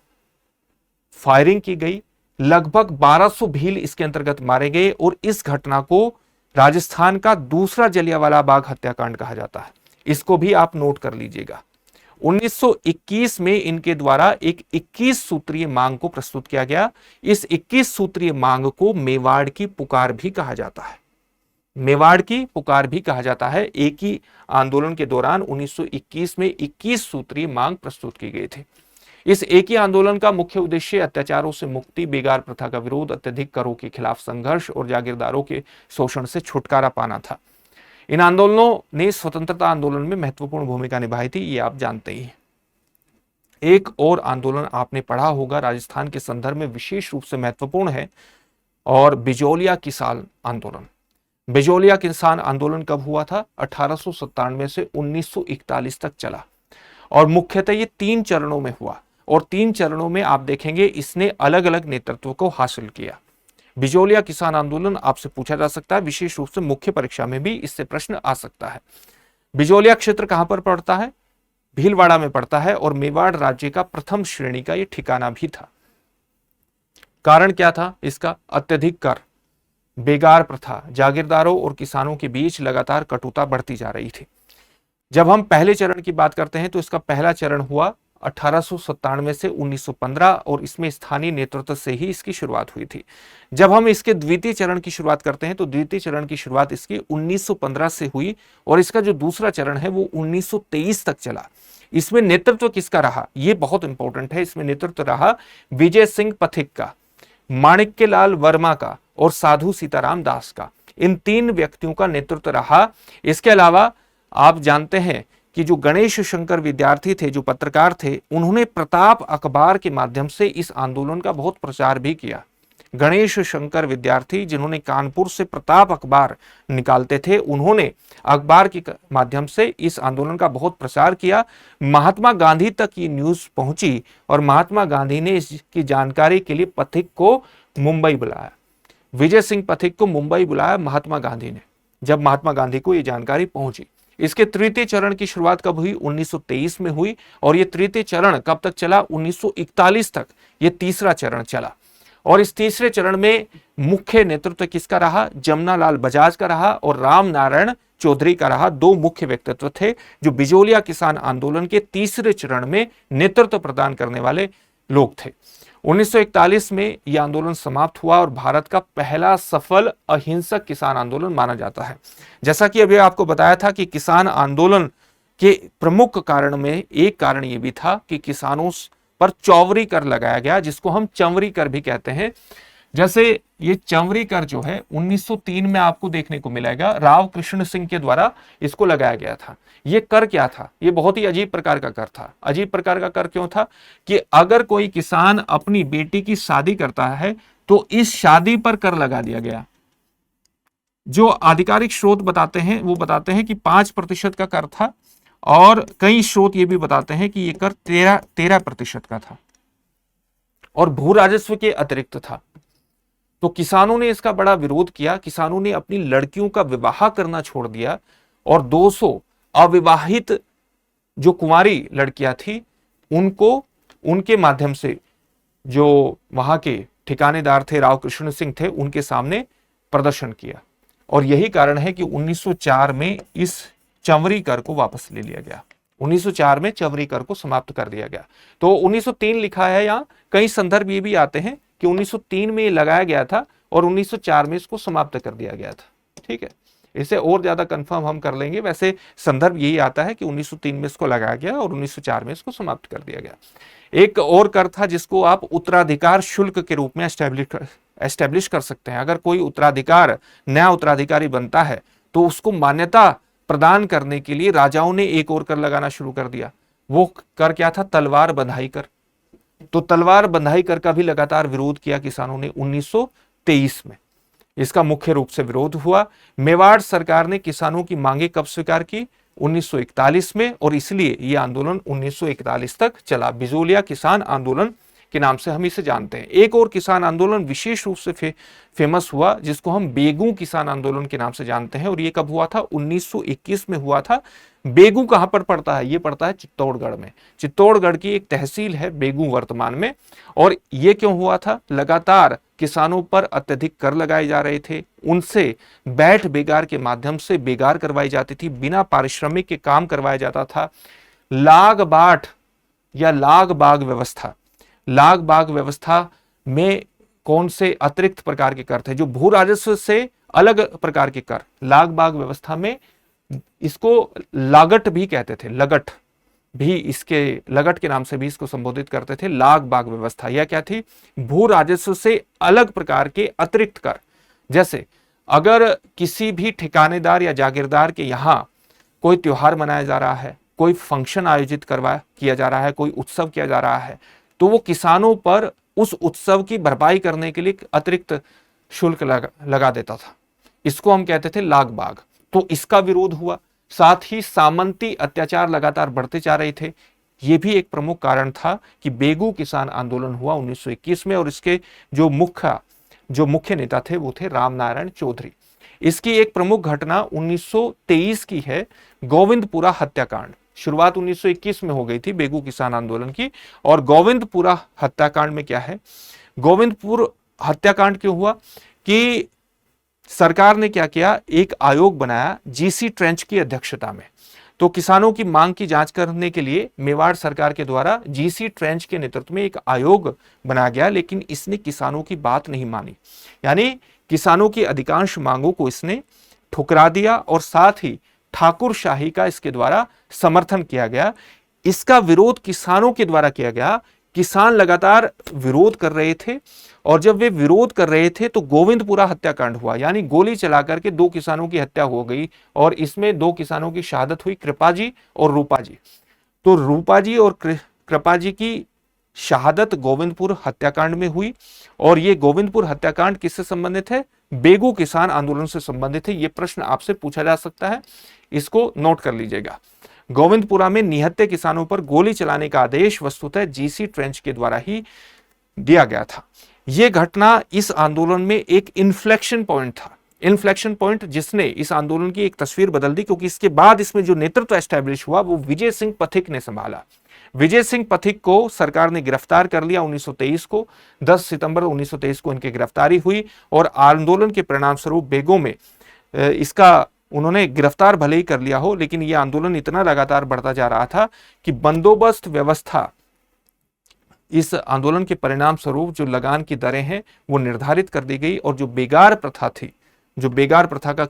फायरिंग की गई, लगभग 1200 भील इसके अंतर्गत मारे गए, और इस घटना को राजस्थान का दूसरा जलियांवाला बाग हत्याकांड कहा जाता है। इसको भी आप नोट कर लीजिएगा। 1921 में इनके द्वारा एक 21 सूत्रीय मांग को प्रस्तुत किया गया। इस 21 सूत्रीय मांग को मेवाड़ की पुकार भी कहा जाता है, मेवाड़ की पुकार भी कहा जाता है। एक ही आंदोलन के दौरान 1921 में 21 सूत्रीय मांग प्रस्तुत की गई थी। इस एक ही आंदोलन का मुख्य उद्देश्य अत्याचारों से मुक्ति, बेगार प्रथा का विरोध, अत्यधिक करों के खिलाफ संघर्ष और जागीरदारों के शोषण से छुटकारा पाना था। इन आंदोलनों ने स्वतंत्रता आंदोलन में महत्वपूर्ण भूमिका निभाई थी, ये आप जानते ही हैं। एक और आंदोलन आपने पढ़ा होगा, राजस्थान के संदर्भ में विशेष रूप से महत्वपूर्ण है, और बिजौलिया किसान आंदोलन। बिजौलिया किसान आंदोलन कब हुआ था? 1897 से 1941 तक चला, और मुख्यतः ये 3 चरणों में हुआ, और 3 चरणों में आप देखेंगे इसने अलग अलग नेतृत्व को हासिल किया। बिजौलिया किसान आंदोलन आपसे पूछा जा सकता है, विशेष रूप से मुख्य परीक्षा में भी इससे प्रश्न आ सकता है। बिजौलिया क्षेत्र कहां पर पड़ता है? भीलवाड़ा में पड़ता है, और मेवाड़ राज्य का प्रथम श्रेणी का यह ठिकाना भी था। कारण क्या था इसका? अत्यधिक कर, बेगार प्रथा, जागीरदारों और किसानों के बीच लगातार कटुता बढ़ती जा रही थी। जब हम पहले चरण की बात करते हैं तो इसका पहला चरण हुआ 1897 से 1915, और इसमें स्थानीय नेतृत्व से ही इसकी शुरुआत हुई थी। जब हम इसके द्वितीय चरण की शुरुआत करते हैं तो द्वितीय चरण की शुरुआत इसकी 1915 से हुई, और इसका जो दूसरा चरण है वो 1923 तक चला। इसमें नेतृत्व किसका रहा? ये बहुत इंपॉर्टेंट है। इसमें नेतृत्व रहा विजय सिंह पथिक का, माणिक्यलाल वर्मा का और साधु सीताराम दास का। इन 3 व्यक्तियों का नेतृत्व रहा। इसके अलावा आप जानते हैं कि जो गणेश शंकर विद्यार्थी थे, जो पत्रकार थे, उन्होंने प्रताप अखबार के माध्यम से इस आंदोलन का बहुत प्रचार भी किया। गणेश शंकर विद्यार्थी जिन्होंने कानपुर से प्रताप अखबार निकालते थे, उन्होंने अखबार के माध्यम से इस आंदोलन का बहुत प्रचार किया। महात्मा गांधी तक ये न्यूज पहुंची, और महात्मा गांधी ने इसकी जानकारी के लिए पथिक को मुंबई बुलाया। विजय सिंह पथिक को मुंबई बुलाया महात्मा गांधी ने, जब महात्मा गांधी को यह जानकारी पहुंची। इसके तृतीय चरण की शुरुआत कब हुई? 1923 में हुई, और यह तृतीय चरण कब तक चला? 1941 तक यह तीसरा चरण चला। और इस तीसरे चरण में मुख्य नेतृत्व किसका रहा? जमनालाल बजाज का रहा और राम नारायण चौधरी का रहा। 2 मुख्य व्यक्तित्व थे जो बिजौलिया किसान आंदोलन के तीसरे चरण में नेतृत्व प्रदान करने वाले लोग थे। 1941 में यह आंदोलन समाप्त हुआ, और भारत का पहला सफल अहिंसक किसान आंदोलन माना जाता है। जैसा कि अभी आपको बताया था कि किसान आंदोलन के प्रमुख कारण में एक कारण ये भी था कि किसानों पर चौवरी कर लगाया गया, जिसको हम चंवरी कर भी कहते हैं। जैसे ये चंवरी कर जो है 1903 में आपको देखने को मिलेगा, राव कृष्ण सिंह के द्वारा इसको लगाया गया था। ये कर क्या था? ये बहुत ही अजीब प्रकार का कर था। अजीब प्रकार का कर क्यों था? कि अगर कोई किसान अपनी बेटी की शादी करता है तो इस शादी पर कर लगा दिया गया। जो आधिकारिक स्रोत बताते हैं वो बताते हैं कि 5% का कर था, और कई स्रोत ये भी बताते हैं कि ये कर 13% का था और भू राजस्व के अतिरिक्त था। तो किसानों ने इसका बड़ा विरोध किया। किसानों ने अपनी लड़कियों का विवाह करना छोड़ दिया और 200 अविवाहित जो कुंवारी लड़कियां थी उनको उनके माध्यम से जो वहां के ठिकानेदार थे, राव कृष्ण सिंह थे, उनके सामने प्रदर्शन किया। और यही कारण है कि 1904 में इस चंवरी कर को वापस ले लिया गया। 1904 में चंवरी कर को समाप्त कर दिया गया। तो 1903 लिखा है, यहाँ कई संदर्भ ये भी आते हैं कि 1903 में ये लगाया गया था और 1904 में इसको समाप्त कर दिया गया था। ठीक है, इसे और ज्यादा कंफर्म हम कर लेंगे। वैसे संदर्भ यही आता है कि 1903 में इसको लगाया गया और 1904 में इसको समाप्त कर दिया गया। एक और कर था जिसको आप उत्तराधिकार शुल्क के रूप में एस्टेब्लिश कर सकते हैं। अगर कोई उत्तराधिकार, नया उत्तराधिकारी बनता है तो उसको मान्यता प्रदान करने के लिए राजाओं ने एक और कर लगाना शुरू कर दिया। वो कर क्या था? तलवार बंधाई कर। तो तलवार बंधाई कर का भी लगातार विरोध किया किसानों ने 1923 में। इसका मुख्य रूप से विरोध हुआ। मेवाड़ सरकार ने किसानों की मांगे कब स्वीकार की? 1941 में, और इसलिए यह आंदोलन 1941 तक चला। बिजोलिया किसान आंदोलन के नाम से हम इसे जानते हैं। एक और किसान आंदोलन विशेष रूप से फेमस हुआ जिसको हम बेगू किसान आंदोलन के नाम से जानते हैं, और ये कब हुआ था? 1921 में हुआ था। बेगू कहां पर पड़ता है? ये पड़ता है चित्तौड़गढ़ में। चित्तौड़गढ़ की एक तहसील है बेगू वर्तमान में। और ये क्यों हुआ था? लगातार किसानों पर अत्यधिक कर लगाए जा रहे थे, उनसे बैठ बेगार के माध्यम से बेगार करवाई जाती थी, बिना पारिश्रमिक के काम करवाया जाता था। लाग बाट या लाग बाग व्यवस्था, लाग बाग व्यवस्था में कौन से अतिरिक्त प्रकार के कर थे? जो भू राजस्व से अलग प्रकार के कर। लाग बाग व्यवस्था में इसको लागट भी कहते थे, लगट भी, इसके लगट के नाम से भी इसको संबोधित करते थे। लाग बाग व्यवस्था यह क्या थी? भू राजस्व से अलग प्रकार के अतिरिक्त कर। जैसे अगर किसी भी ठिकानेदार या जागीरदार के यहां कोई त्योहार मनाया जा रहा है, कोई फंक्शन आयोजित किया जा रहा है, कोई उत्सव किया जा रहा है, तो वो किसानों पर उस उत्सव की भरपाई करने के लिए अतिरिक्त शुल्क लगा देता था। इसको हम कहते थे लाग बाग। तो इसका विरोध हुआ। साथ ही सामंती अत्याचार लगातार बढ़ते जा रहे थे। यह भी एक प्रमुख कारण था कि बेगू किसान आंदोलन हुआ 1921 में, और इसके जो मुख्य नेता थे वो थे रामनारायण चौधरी। इसकी एक प्रमुख घटना 1923 की है, गोविंदपुरा हत्याकांड। शुरुआत 1921 में हो गई थी बेगू किसान आंदोलन की। और गोविंदपुरा हत्याकांड में क्या है? गोविंदपुर हत्याकांड क्यों हुआ? कि सरकार ने क्या किया? एक आयोग बनाया जीसी ट्रेंच की अध्यक्षता में। तो किसानों की मांग की जांच करने के लिए मेवाड़ सरकार के द्वारा जीसी ट्रेंच के नेतृत्व में एक आयोग बनाया गया, लेकिन इसने किसानों की बात नहीं मानी। यानी किसानों की अधिकांश मांगों को इसने ठुकरा दिया, और साथ ही ठाकुरशाही का इसके द्वारा समर्थन किया गया। इसका विरोध किसानों के द्वारा किया गया। किसान लगातार विरोध कर रहे थे, और जब वे विरोध कर रहे थे तो गोविंदपुरा हत्याकांड हुआ, यानी गोली चला करके 2 किसानों की हत्या हो गई, और इसमें 2 किसानों की शहादत हुई, कृपा जी और रूपा जी। तो रूपा जी और कृपा जी की शहादत गोविंदपुर हत्याकांड में हुई। और ये गोविंदपुर हत्याकांड किससे संबंधित है? बेगू किसान आंदोलन से संबंधित है। ये प्रश्न आपसे पूछा जा सकता है, इसको नोट कर लीजिएगा। गोविंदपुरा में निहत्थे किसानों पर गोली चलाने का आदेश वस्तुतः जीसी ट्रेंच के द्वारा ही दिया गया था। यह घटना इस आंदोलन में एक इन्फ्लेक्शन पॉइंट था। इन्फ्लेक्शन पॉइंट जिसने इस आंदोलन की एक तस्वीर बदल दी, क्योंकि इसके बाद इसमें जो नेतृत्व एस्टैब्लिश हुआ वो विजय सिंह पथिक ने संभाला। विजय सिंह पथिक को सरकार ने गिरफ्तार कर लिया 1923 को। 10 सितंबर 1923 को इनकी गिरफ्तारी हुई, और आंदोलन के परिणाम स्वरूप बेगों में इसका उन्होंने गिरफ्तार भले ही कर लिया हो, लेकिन यह आंदोलन इतना लगातार बढ़ता जा रहा था कि बंदोबस्त व्यवस्था, इस आंदोलन के परिणाम स्वरूप जो लगान की दरें हैं वो निर्धारित कर दी गई, और जो बेगार प्रथा थी, जो बेगार प्रथा का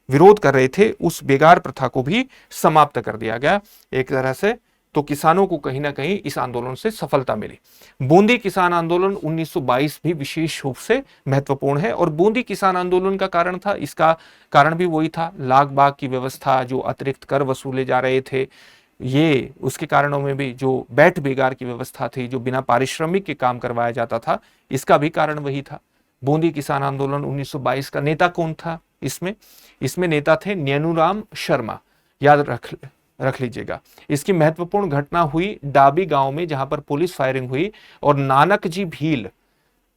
विरोध कर रहे थे, उस बेगार प्रथा को भी समाप्त कर दिया गया एक तरह से। तो किसानों को कहीं ना कहीं इस आंदोलन से सफलता मिली। बूंदी किसान आंदोलन 1922 भी विशेष रूप से महत्वपूर्ण है। और बूंदी किसान आंदोलन का कारण था, इसका कारण भी वही था, लाग बाग की व्यवस्था, जो अतिरिक्त कर वसूले जा रहे थे, ये उसके कारणों में भी जो बैठ बेगार की व्यवस्था थी, जो बिना पारिश्रमिक के काम करवाया जाता था, इसका भी कारण वही था। बूंदी किसान आंदोलन 1922 का नेता कौन था? इसमें नेता थे नैनूराम शर्मा, याद रख लीजिएगा। इसकी महत्वपूर्ण घटना हुई डाबी गांव में, जहां पर पुलिस फायरिंग हुई और नानक जी भील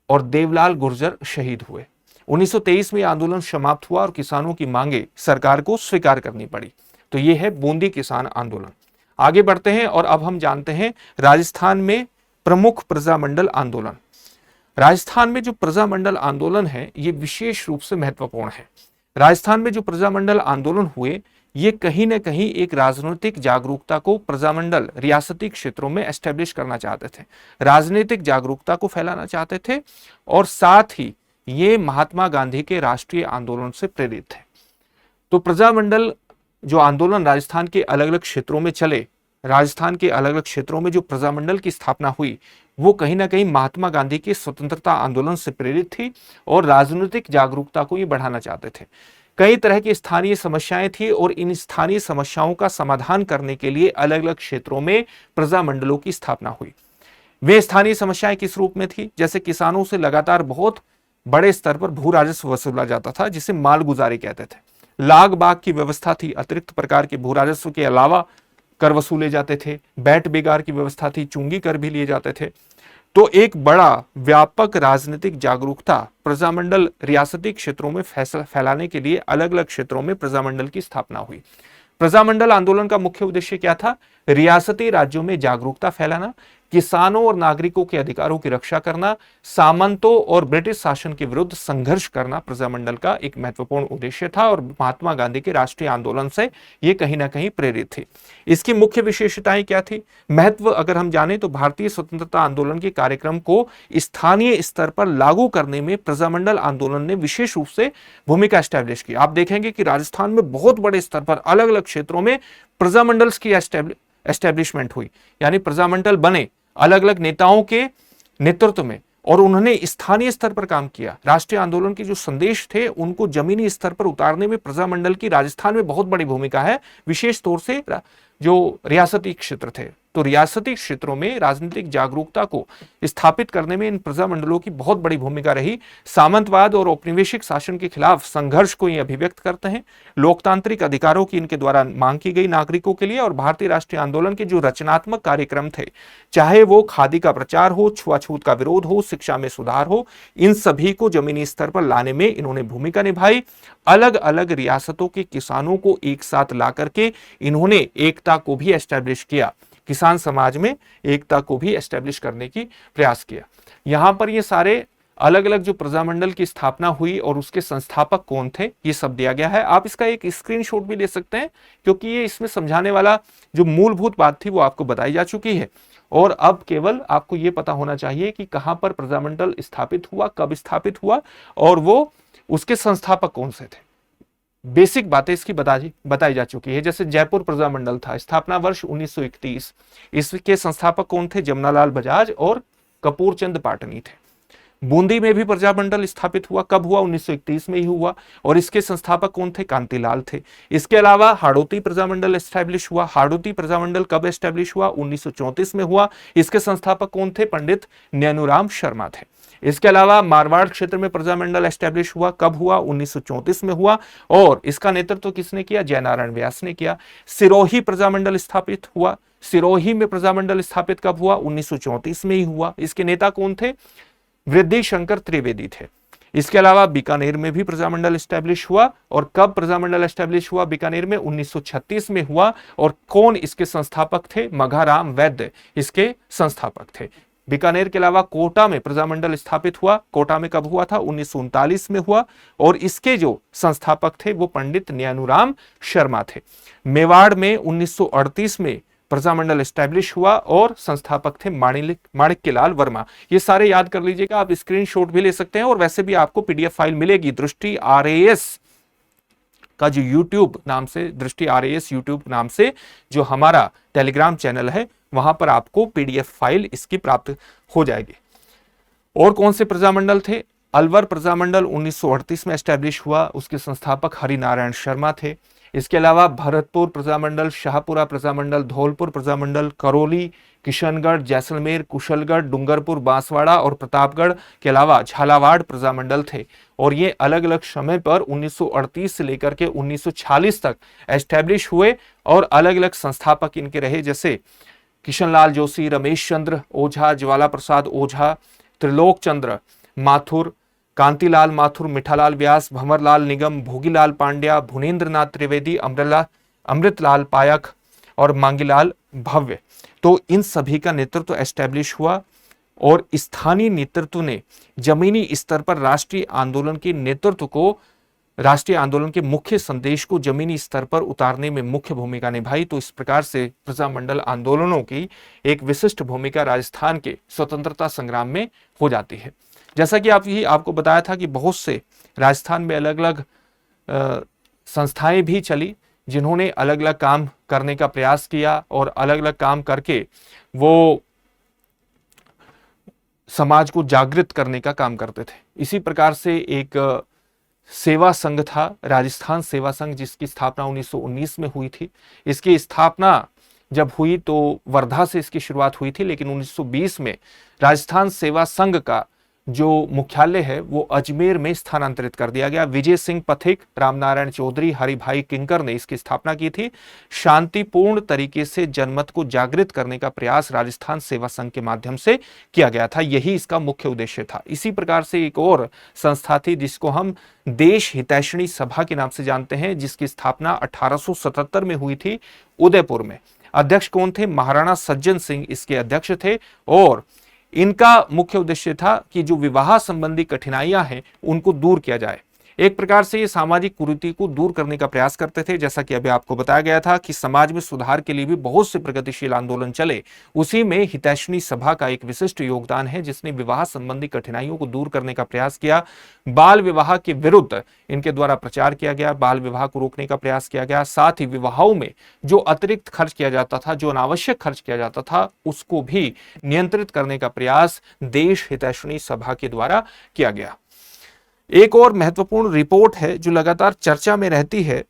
और देवलाल गुर्जर शहीद हुए। 1923 में आंदोलन समाप्त हुआ और किसानों की मांगे सरकार को स्वीकार करनी पड़ी। तो यह है बूंदी किसान आंदोलन। आगे बढ़ते हैं और अब हम जानते हैं राजस्थान में प्रमुख प्रजामंडल आंदोलन। राजस्थान में जो प्रजामंडल आंदोलन है, ये विशेष रूप से महत्वपूर्ण है। राजस्थान में जो प्रजामंडल आंदोलन हुए, ये कहीं ना कहीं एक राजनीतिक जागरूकता को प्रजामंडल रियासती क्षेत्रों में एस्टेब्लिश करना चाहते थे, राजनीतिक जागरूकता को फैलाना चाहते थे, और साथ ही ये महात्मा गांधी के राष्ट्रीय आंदोलन से प्रेरित थे। तो प्रजामंडल जो आंदोलन राजस्थान के अलग अलग क्षेत्रों में चले, राजस्थान के अलग अलग क्षेत्रों में जो प्रजामंडल की स्थापना हुई, वो कहीं ना कहीं महात्मा गांधी के स्वतंत्रता आंदोलन से प्रेरित थी और राजनीतिक जागरूकता को ये बढ़ाना चाहते थे। कई तरह की स्थानीय समस्याएं थी और इन स्थानीय समस्याओं का समाधान करने के लिए अलग अलग क्षेत्रों में प्रजामंडलों की स्थापना हुई। वे स्थानीय समस्याएं किस रूप में थी? जैसे किसानों से लगातार बहुत बड़े स्तर पर भू राजस्व वसूला जाता था, जिसे मालगुजारी कहते थे। लाग बाग की व्यवस्था थी, अतिरिक्त प्रकार के भू राजस्व के अलावा कर वसूले जाते थे। बैठ बेगार की व्यवस्था थी, चुंगी कर भी लिए जाते थे। तो एक बड़ा व्यापक राजनीतिक जागरूकता प्रजामंडल रियासती क्षेत्रों में फैलाने के लिए अलग अलग क्षेत्रों में प्रजामंडल की स्थापना हुई। प्रजामंडल आंदोलन का मुख्य उद्देश्य क्या था? रियासती राज्यों में जागरूकता फैलाना, किसानों और नागरिकों के अधिकारों की रक्षा करना, सामंतों और ब्रिटिश शासन के विरुद्ध संघर्ष करना प्रजामंडल का एक महत्वपूर्ण उद्देश्य था। और महात्मा गांधी के राष्ट्रीय आंदोलन से यह कहीं ना कहीं प्रेरित थी। इसकी मुख्य विशेषताएं क्या थी? महत्व अगर हम जाने तो भारतीय स्वतंत्रता आंदोलन के कार्यक्रम को स्थानीय स्तर पर लागू करने में प्रजामंडल आंदोलन ने विशेष रूप से भूमिका एस्टैब्लिश की। आप देखेंगे कि राजस्थान में बहुत बड़े स्तर पर अलग अलग क्षेत्रों में प्रजामंडल्स की एस्टैब्लिशमेंट हुई, यानी प्रजामंडल बने अलग अलग नेताओं के नेतृत्व में, और उन्होंने स्थानीय स्तर पर काम किया। राष्ट्रीय आंदोलन के जो संदेश थे उनको जमीनी स्तर पर उतारने में प्रजामंडल की राजस्थान में बहुत बड़ी भूमिका है, विशेष तौर से जो रियासती क्षेत्र थे। तो रियासती क्षेत्रों में राजनीतिक जागरूकता को स्थापित करने में इन प्रजामंडलों की बहुत बड़ी भूमिका रही। सामंतवाद और औपनिवेशिक शासन के खिलाफ संघर्ष को ये अभिव्यक्त करते हैं। लोकतांत्रिक अधिकारों की इनके द्वारा मांग की गई नागरिकों के लिए। और भारतीय राष्ट्रीय आंदोलन के जो रचनात्मक कार्यक्रम थे, चाहे वो खादी का प्रचार हो, छुआछूत का विरोध हो, शिक्षा में सुधार हो, इन सभी को जमीनी स्तर पर लाने में इन्होंने भूमिका निभाई। अलग अलग रियासतों के किसानों को एक साथ ला करके इन्होंने एकता को भी एस्टैब्लिश किया, किसान समाज में एकता को भी एस्टैब्लिश करने की प्रयास किया। यहां पर ये सारे अलग अलग जो प्रजामंडल की स्थापना हुई और उसके संस्थापक कौन थे, ये सब दिया गया है। आप इसका एक स्क्रीनशॉट भी ले सकते हैं, क्योंकि ये इसमें समझाने वाला जो मूलभूत बात थी वो आपको बताई जा चुकी है। और अब केवल आपको ये पता होना चाहिए कि कहां पर प्रजामंडल स्थापित हुआ, कब स्थापित हुआ, और वो उसके संस्थापक कौन से थे। बेसिक बातें इसकी बताई जा चुकी है। जैसे जयपुर प्रजामंडल था, स्थापना वर्ष 1931। इसके संस्थापक कौन थे? जमनालाल बजाज और कपूर चंद पाटनी थे। बूंदी में भी प्रजामंडल स्थापित हुआ, कब हुआ? 1931 में ही हुआ, और इसके संस्थापक कौन थे? कांतिलाल थे। इसके अलावा हाड़ौती प्रजामंडल एस्टैब्लिश हुआ। हाड़ौती प्रजामंडल कब एस्टैब्लिश हुआ? 1934 में हुआ। इसके संस्थापक कौन थे? पंडित नैनूराम शर्मा थे। इसके अलावा मारवाड़ क्षेत्र में प्रजामंडल एस्टैब्लिश हुआ, कब हुआ? 1934 में हुआ, और इसका नेतृत्व किसने किया? जयनारायण व्यास ने किया। सिरोही प्रजामंडल स्थापित हुआ। सिरोही में प्रजामंडल स्थापित कब हुआ? 1934 में ही हुआ। इसके नेता कौन थे? वृद्धि शंकर त्रिवेदी थे। इसके अलावा बीकानेर में भी प्रजामंडल एस्टैब्लिश हुआ, और कब प्रजामंडल एस्टैब्लिश हुआ बीकानेर में? 1936 में हुआ। और कौन इसके संस्थापक थे? मघाराम वैद्य इसके संस्थापक थे। बीकानेर के अलावा कोटा में प्रजामंडल स्थापित हुआ। कोटा में कब हुआ था? 1939 में हुआ, और इसके जो संस्थापक थे वो पंडित नैनूराम शर्मा थे। मेवाड़ में 1938 में प्रजामंडल एस्टैब्लिश हुआ, और संस्थापक थे माणिक्यलाल वर्मा। ये सारे याद कर लीजिएगा, आप स्क्रीनशॉट भी ले सकते हैं, और वैसे भी आपको पीडीएफ फाइल मिलेगी। दृष्टि RAS का जो यूट्यूब नाम से, दृष्टि RAS यूट्यूब नाम से जो हमारा टेलीग्राम चैनल है, वहां पर आपको PDF फाइल इसकी प्राप्त हो जाएगी। और कौन से प्रजामंडल थे? अलवर प्रजामंडल 1938 में एस्टैब्लिश हुआ, उसके संस्थापक हरिनारायण शर्मा थे। इसके अलावा भरतपुर प्रजामंडल, शाहपुरा प्रजामंडल, धौलपुर प्रजामंडल, करौली, किशनगढ़, जैसलमेर, कुशलगढ़, डूंगरपुर, बांसवाड़ा और प्रतापगढ़ के अलावा झालावाड़ प्रजामंडल थे। और ये अलग अलग समय पर 1938 से लेकर के 1946 तक एस्टैब्लिश हुए और अलग अलग संस्थापक इनके रहे, जैसे किशनलाल जोशी, रमेश चंद्र ओझा, ज्वाला प्रसाद ओझा, त्रिलोक चंद्र माथुर, कांतिलाल माथुर, मिठालाल व्यास, भंवरलाल निगम, भोगीलाल पांड्या, भुनेन्द्रनाथ त्रिवेदी, अमृतलाल पायक और मांगीलाल भव्य। तो इन सभी का नेतृत्व एस्टैब्लिश हुआ और स्थानीय नेतृत्व ने जमीनी स्तर पर राष्ट्रीय आंदोलन के नेतृत्व को, राष्ट्रीय आंदोलन के मुख्य संदेश को जमीनी स्तर पर उतारने में मुख्य भूमिका निभाई। तो इस प्रकार से प्रजामंडल आंदोलनों की एक विशिष्ट भूमिका राजस्थान के स्वतंत्रता संग्राम में हो जाती है। जैसा कि आपको बताया था कि बहुत से राजस्थान में अलग अलग संस्थाएं भी चली, जिन्होंने अलग अलग काम करने का प्रयास किया और अलग अलग काम करके वो समाज को जागृत करने का काम करते थे। इसी प्रकार से एक सेवा संघ था, राजस्थान सेवा संघ, जिसकी स्थापना 1919 में हुई थी। इसकी स्थापना जब हुई तो वर्धा से इसकी शुरुआत हुई थी, लेकिन 1920 में राजस्थान सेवा संघ का जो मुख्यालय है वो अजमेर में स्थानांतरित कर दिया गया। विजय सिंह पथिक, रामनारायण चौधरी, हरिभाई किंकर ने इसकी स्थापना की थी। शांतिपूर्ण तरीके से जनमत को जागृत करने का प्रयास राजस्थान सेवा संघ के माध्यम से किया गया था, यही इसका मुख्य उद्देश्य था। इसी प्रकार से एक और संस्था थी जिसको हम देश हितैषणी सभा के नाम से जानते हैं, जिसकी स्थापना 1877 में हुई थी उदयपुर में। अध्यक्ष कौन थे? महाराणा सज्जन सिंह इसके अध्यक्ष थे और इनका मुख्य उद्देश्य था कि जो विवाह संबंधी कठिनाइयां हैं उनको दूर किया जाए। एक प्रकार से ये सामाजिक कुरीति को दूर करने का प्रयास करते थे। जैसा कि अभी आपको बताया गया था कि समाज में सुधार के लिए भी बहुत से प्रगतिशील आंदोलन चले, उसी में हितैषणी सभा का एक विशिष्ट योगदान है, जिसने विवाह संबंधी कठिनाइयों को दूर करने का प्रयास किया। बाल विवाह के विरुद्ध इनके द्वारा प्रचार किया गया, बाल विवाह को रोकने का प्रयास किया गया। साथ ही विवाहों में जो अतिरिक्त खर्च किया जाता था, जो अनावश्यक खर्च किया जाता था, उसको भी नियंत्रित करने का प्रयास देश हितैषणी सभा के द्वारा किया गया। एक और महत्वपूर्ण रिपोर्ट है जो लगातार चर्चा में रहती है,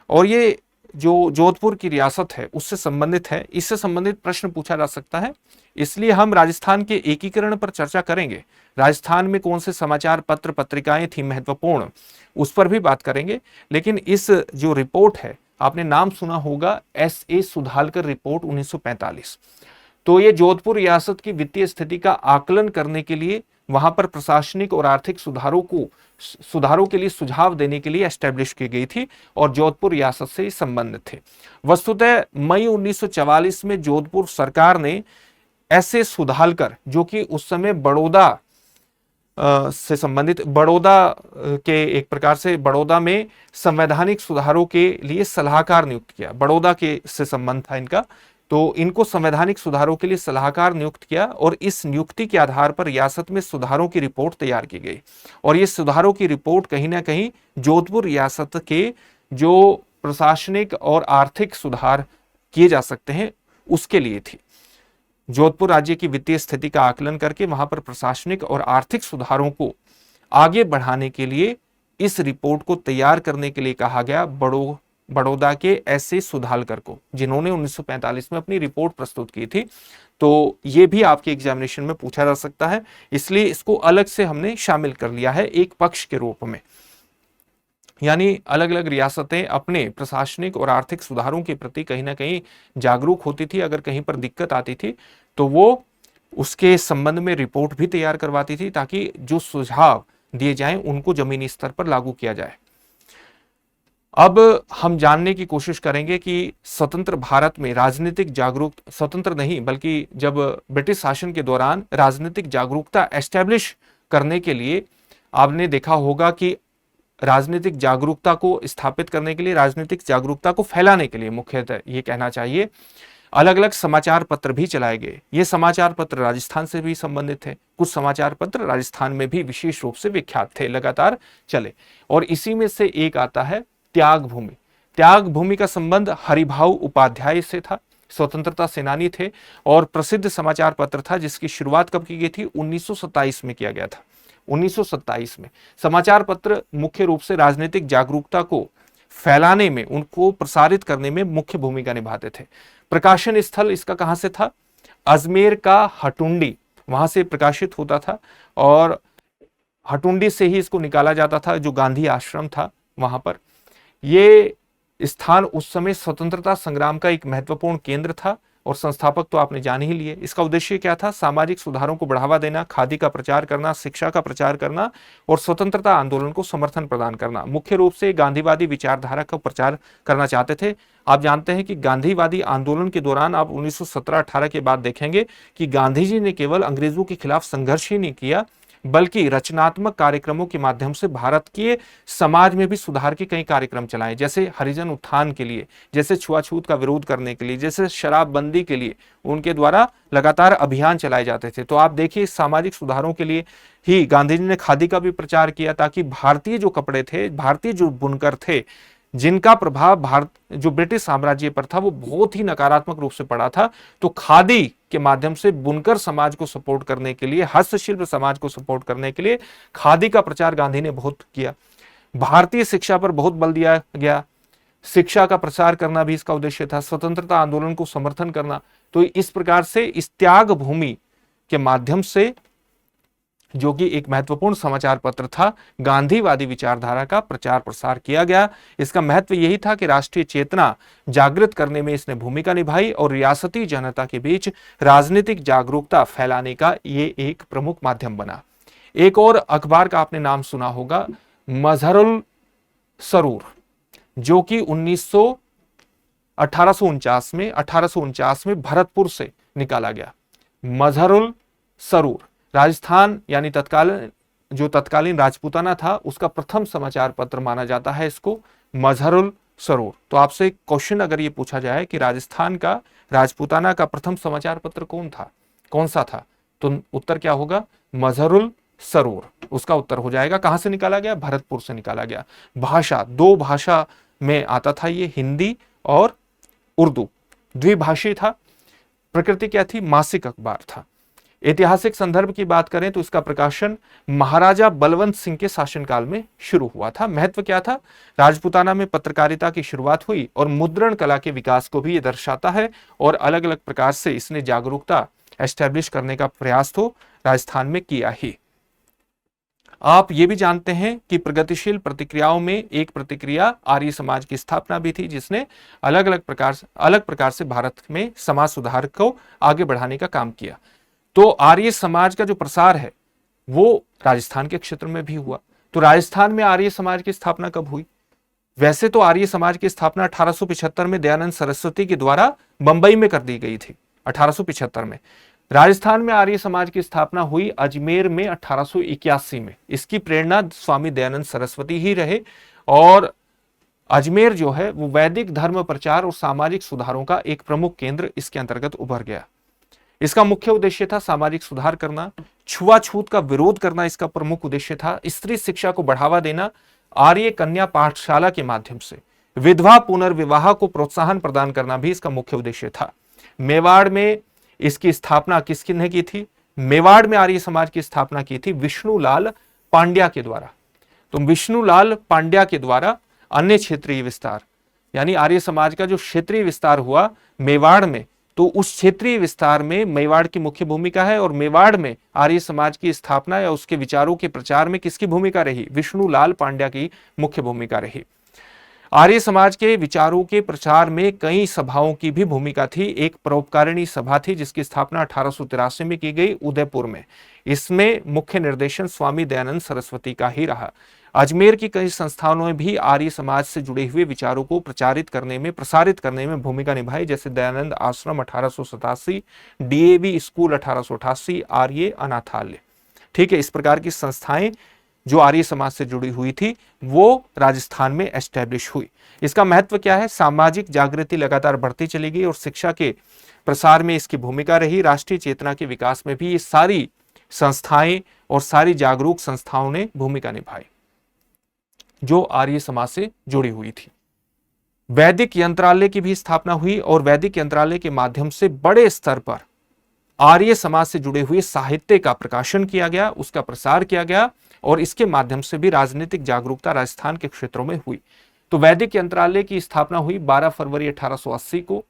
और ये जो जोधपुर की रियासत है उससे संबंधित है। इससे संबंधित प्रश्न पूछा जा सकता है, इसलिए हम राजस्थान के एकीकरण पर चर्चा करेंगे। राजस्थान में कौन से समाचार पत्र पत्रिकाएं थी महत्वपूर्ण, उस पर भी बात करेंगे। लेकिन इस जो रिपोर्ट है, आपने नाम सुना होगा, SA सुधालकर रिपोर्ट 1945। तो ये जोधपुर रियासत की वित्तीय स्थिति का आकलन करने के लिए, वहां पर प्रशासनिक और आर्थिक सुधारों के लिए सुझाव देने के लिए एस्टेब्लिश की गई थी और जोधपुर रियासत से संबंधित थे। वस्तुतः मई 1944 में जोधपुर सरकार ने SA सुधालकर, जो कि उस समय बड़ौदा से संबंधित, बड़ौदा के एक प्रकार से बड़ौदा में संवैधानिक सुधारों के लिए सलाहकार नियुक्त किया। बड़ौदा के से संबंध था इनका, तो इनको संवैधानिक सुधारों के लिए सलाहकार नियुक्त किया और इस नियुक्ति के आधार पर रियासत में सुधारों की रिपोर्ट तैयार की गई। और ये सुधारों की रिपोर्ट कहीं ना कहीं जोधपुर रियासत के जो प्रशासनिक और आर्थिक सुधार किए जा सकते हैं उसके लिए थी। जोधपुर राज्य की वित्तीय स्थिति का आकलन करके वहां पर प्रशासनिक और आर्थिक सुधारों को आगे बढ़ाने के लिए इस रिपोर्ट को तैयार करने के लिए कहा गया बड़ौदा के SA सुधालकर को, जिन्होंने 1945 में अपनी रिपोर्ट प्रस्तुत की थी। तो ये भी आपके एग्जामिनेशन में पूछा जा सकता है, इसलिए इसको अलग से हमने शामिल कर लिया है एक पक्ष के रूप में। यानी अलग अलग रियासतें अपने प्रशासनिक और आर्थिक सुधारों के प्रति कहीं ना कहीं जागरूक होती थी। अगर कहीं पर दिक्कत आती थी तो वो उसके संबंध में रिपोर्ट भी तैयार करवाती थी, ताकि जो सुझाव दिए जाएं उनको जमीनी स्तर पर लागू किया जाए। अब हम जानने की कोशिश करेंगे कि स्वतंत्र भारत में राजनीतिक स्वतंत्र नहीं बल्कि जब ब्रिटिश शासन के दौरान राजनीतिक जागरूकता एस्टेब्लिश करने के लिए, आपने देखा होगा कि राजनीतिक जागरूकता को स्थापित करने के लिए, राजनीतिक जागरूकता को फैलाने के लिए, मुख्यतः ये कहना चाहिए, अलग अलग समाचार पत्र भी चलाए गए। ये समाचार पत्र राजस्थान से भी संबंधित थे, कुछ समाचार पत्र राजस्थान में भी विशेष रूप से विख्यात थे, लगातार चले। और इसी में से एक आता है त्याग भूमि। त्याग भूमि का संबंध हरिभाऊ उपाध्याय से था, स्वतंत्रता सेनानी थे और प्रसिद्ध समाचार पत्र था जिसकी शुरुआत कब की गई थी? 1927 में किया गया था। 1927 में समाचार पत्र मुख्य रूप से राजनीतिक जागरूकता को फैलाने में, उनको प्रसारित करने में मुख्य भूमिका निभाते थे। प्रकाशन स्थल इसका कहां से था? अजमेर का हटुंडी, वहां से प्रकाशित होता था और हटुंडी से ही इसको निकाला जाता था, जो गांधी आश्रम था वहां पर। ये स्थान उस समय स्वतंत्रता संग्राम का एक महत्वपूर्ण केंद्र था और संस्थापक तो आपने जान ही लिए। इसका उद्देश्य क्या था? सामाजिक सुधारों को बढ़ावा देना, खादी का प्रचार करना, शिक्षा का प्रचार करना और स्वतंत्रता आंदोलन को समर्थन प्रदान करना। मुख्य रूप से गांधीवादी विचारधारा का प्रचार करना चाहते थे। आप जानते हैं कि गांधीवादी आंदोलन के दौरान आप 1917-18 के बाद देखेंगे कि गांधी जी ने केवल अंग्रेजों के खिलाफ संघर्ष ही नहीं किया, बल्कि रचनात्मक कार्यक्रमों के माध्यम से भारत के समाज में भी सुधार के कई कार्यक्रम चलाए, जैसे हरिजन उत्थान के लिए, जैसे छुआछूत का विरोध करने के लिए, जैसे शराबबंदी के लिए उनके द्वारा लगातार अभियान चलाए जाते थे। तो आप देखिए, सामाजिक सुधारों के लिए ही गांधी जी ने खादी का भी प्रचार किया, ताकि भारतीय जो कपड़े थे, भारतीय जो बुनकर थे, जिनका प्रभाव भारत जो ब्रिटिश साम्राज्य पर था वो बहुत ही नकारात्मक रूप से पड़ा था, तो खादी के माध्यम से बुनकर समाज को सपोर्ट करने के लिए, हस्तशिल्प समाज को सपोर्ट करने के लिए खादी का प्रचार गांधी ने बहुत किया। भारतीय शिक्षा पर बहुत बल दिया गया, शिक्षा का प्रसार करना भी इसका उद्देश्य था, स्वतंत्रता आंदोलन को समर्थन करना। तो इस प्रकार से इस त्याग भूमि के माध्यम से, जो कि एक महत्वपूर्ण समाचार पत्र था, गांधीवादी विचारधारा का प्रचार प्रसार किया गया। इसका महत्व यही था कि राष्ट्रीय चेतना जागृत करने में इसने भूमिका निभाई और रियासती जनता के बीच राजनीतिक जागरूकता फैलाने का ये एक प्रमुख माध्यम बना। एक और अखबार का आपने नाम सुना होगा, मजहरुल सरूर, जो कि 1849 में भरतपुर से निकाला गया। मजहरुल सरूर राजस्थान यानी तत्कालीन राजपूताना था, उसका प्रथम समाचार पत्र माना जाता है इसको, मजहरुल सरूर। तो आपसे क्वेश्चन अगर ये पूछा जाए कि राजस्थान का, राजपूताना का प्रथम समाचार पत्र कौन सा था, तो उत्तर क्या होगा? मजहरुल सरूर उसका उत्तर हो जाएगा। कहां से निकाला गया? भरतपुर से निकाला गया। भाषा, दो भाषा में आता था ये, हिंदी और उर्दू, द्विभाषी था। प्रकृति क्या थी? मासिक अखबार था। ऐतिहासिक संदर्भ की बात करें तो इसका प्रकाशन महाराजा बलवंत सिंह के शासनकाल में शुरू हुआ था। महत्व क्या था? राजपूताना में पत्रकारिता की शुरुआत हुई और मुद्रण कला के विकास को भी ये दर्शाता है और अलग अलग प्रकार से इसने जागरूकता एस्टैब्लिश करने का प्रयास तो राजस्थान में किया ही। आप ये भी जानते हैं कि प्रगतिशील प्रतिक्रियाओं में एक प्रतिक्रिया आर्य समाज की स्थापना भी थी, जिसने अलग प्रकार से भारत में समाज सुधार को आगे बढ़ाने का काम किया। तो आर्य समाज का जो प्रसार है वो राजस्थान के क्षेत्र में भी हुआ। तो राजस्थान में आर्य समाज की स्थापना कब हुई? वैसे तो आर्य समाज की स्थापना 1875 में दयानंद सरस्वती के द्वारा बंबई में कर दी गई थी, 1875 में। राजस्थान में आर्य समाज की स्थापना हुई अजमेर में 1881 में। इसकी प्रेरणा स्वामी दयानंद सरस्वती ही रहे और अजमेर जो है वो वैदिक धर्म प्रचार और सामाजिक सुधारों का एक प्रमुख केंद्र इसके अंतर्गत उभर गया। इसका मुख्य उद्देश्य था सामाजिक सुधार करना, छुआछूत का विरोध करना इसका प्रमुख उद्देश्य था, स्त्री शिक्षा को बढ़ावा देना, आर्य कन्या पाठशाला के माध्यम से विधवा पुनर्विवाह को प्रोत्साहन प्रदान करना भी इसका मुख्य उद्देश्य था। मेवाड़ में इसकी स्थापना किसने की थी? मेवाड़ में आर्य समाज की स्थापना की थी विष्णुलाल पांड्या के द्वारा। तो विष्णुलाल पांड्या के द्वारा अन्य क्षेत्रीय विस्तार, यानी आर्य समाज का जो क्षेत्रीय विस्तार हुआ मेवाड़ में, तो उस क्षेत्रीय विस्तार में मेवाड़ की मुख्य भूमिका है और मेवाड़ में आर्य समाज की स्थापना या उसके विचारों के प्रचार में किसकी भूमिका रही? विष्णुलाल पांड्या की मुख्य भूमिका रही। आर्य समाज के विचारों के प्रचार में कई सभाओं की भी भूमिका थी। एक परोपकारिणी सभा थी जिसकी स्थापना 1883 में की गई उदयपुर में। इसमें मुख्य निर्देशन स्वामी दयानंद सरस्वती का ही रहा। अजमेर की कई संस्थानों ने भी आर्य समाज से जुड़े हुए विचारों को प्रसारित करने में भूमिका निभाई, जैसे दयानंद आश्रम 1887, डीएवी स्कूल 1888, आर्य अनाथालय। ठीक है, इस प्रकार की संस्थाएं जो आर्य समाज से जुड़ी हुई थी वो राजस्थान में एस्टैब्लिश हुई। इसका महत्व क्या है? सामाजिक जागृति लगातार बढ़ती चली गई और शिक्षा के प्रसार में इसकी भूमिका रही। राष्ट्रीय चेतना के विकास में भी ये सारी संस्थाएं और सारी जागरूक संस्थाओं ने भूमिका निभाई। जो आर्य समाज से जुड़ी हुई थी। वैदिक यंत्रालय की भी स्थापना हुई और वैदिक यंत्रालय के माध्यम से बड़े स्तर पर आर्य समाज से जुड़े हुए साहित्य का प्रकाशन किया गया, उसका प्रसार किया गया और इसके माध्यम से भी राजनीतिक जागरूकता राजस्थान के क्षेत्रों में हुई। तो वैदिक यंत्रालय की स्थापना हुई 12 फरवरी 1880 को।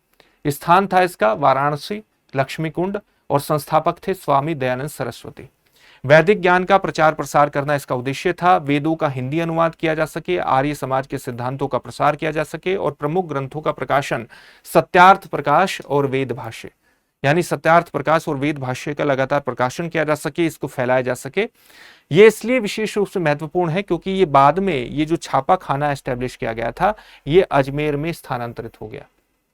स्थान था इसका वाराणसी, लक्ष्मी कुंड और संस्थापक थे स्वामी दयानंद सरस्वती। वैदिक ज्ञान का प्रचार प्रसार करना इसका उद्देश्य था। वेदों का हिंदी अनुवाद किया जा सके, आर्य समाज के सिद्धांतों का प्रसार किया जा सके और प्रमुख ग्रंथों का प्रकाशन सत्यार्थ प्रकाश और वेद भाष्य, यानी सत्यार्थ प्रकाश और वेद भाष्य का लगातार प्रकाशन किया जा सके, इसको फैलाया जा सके। ये इसलिए विशेष रूप से महत्वपूर्ण है क्योंकि ये बाद में ये जो छापा खाना एस्टेब्लिश किया गया था ये अजमेर में स्थानांतरित हो गया।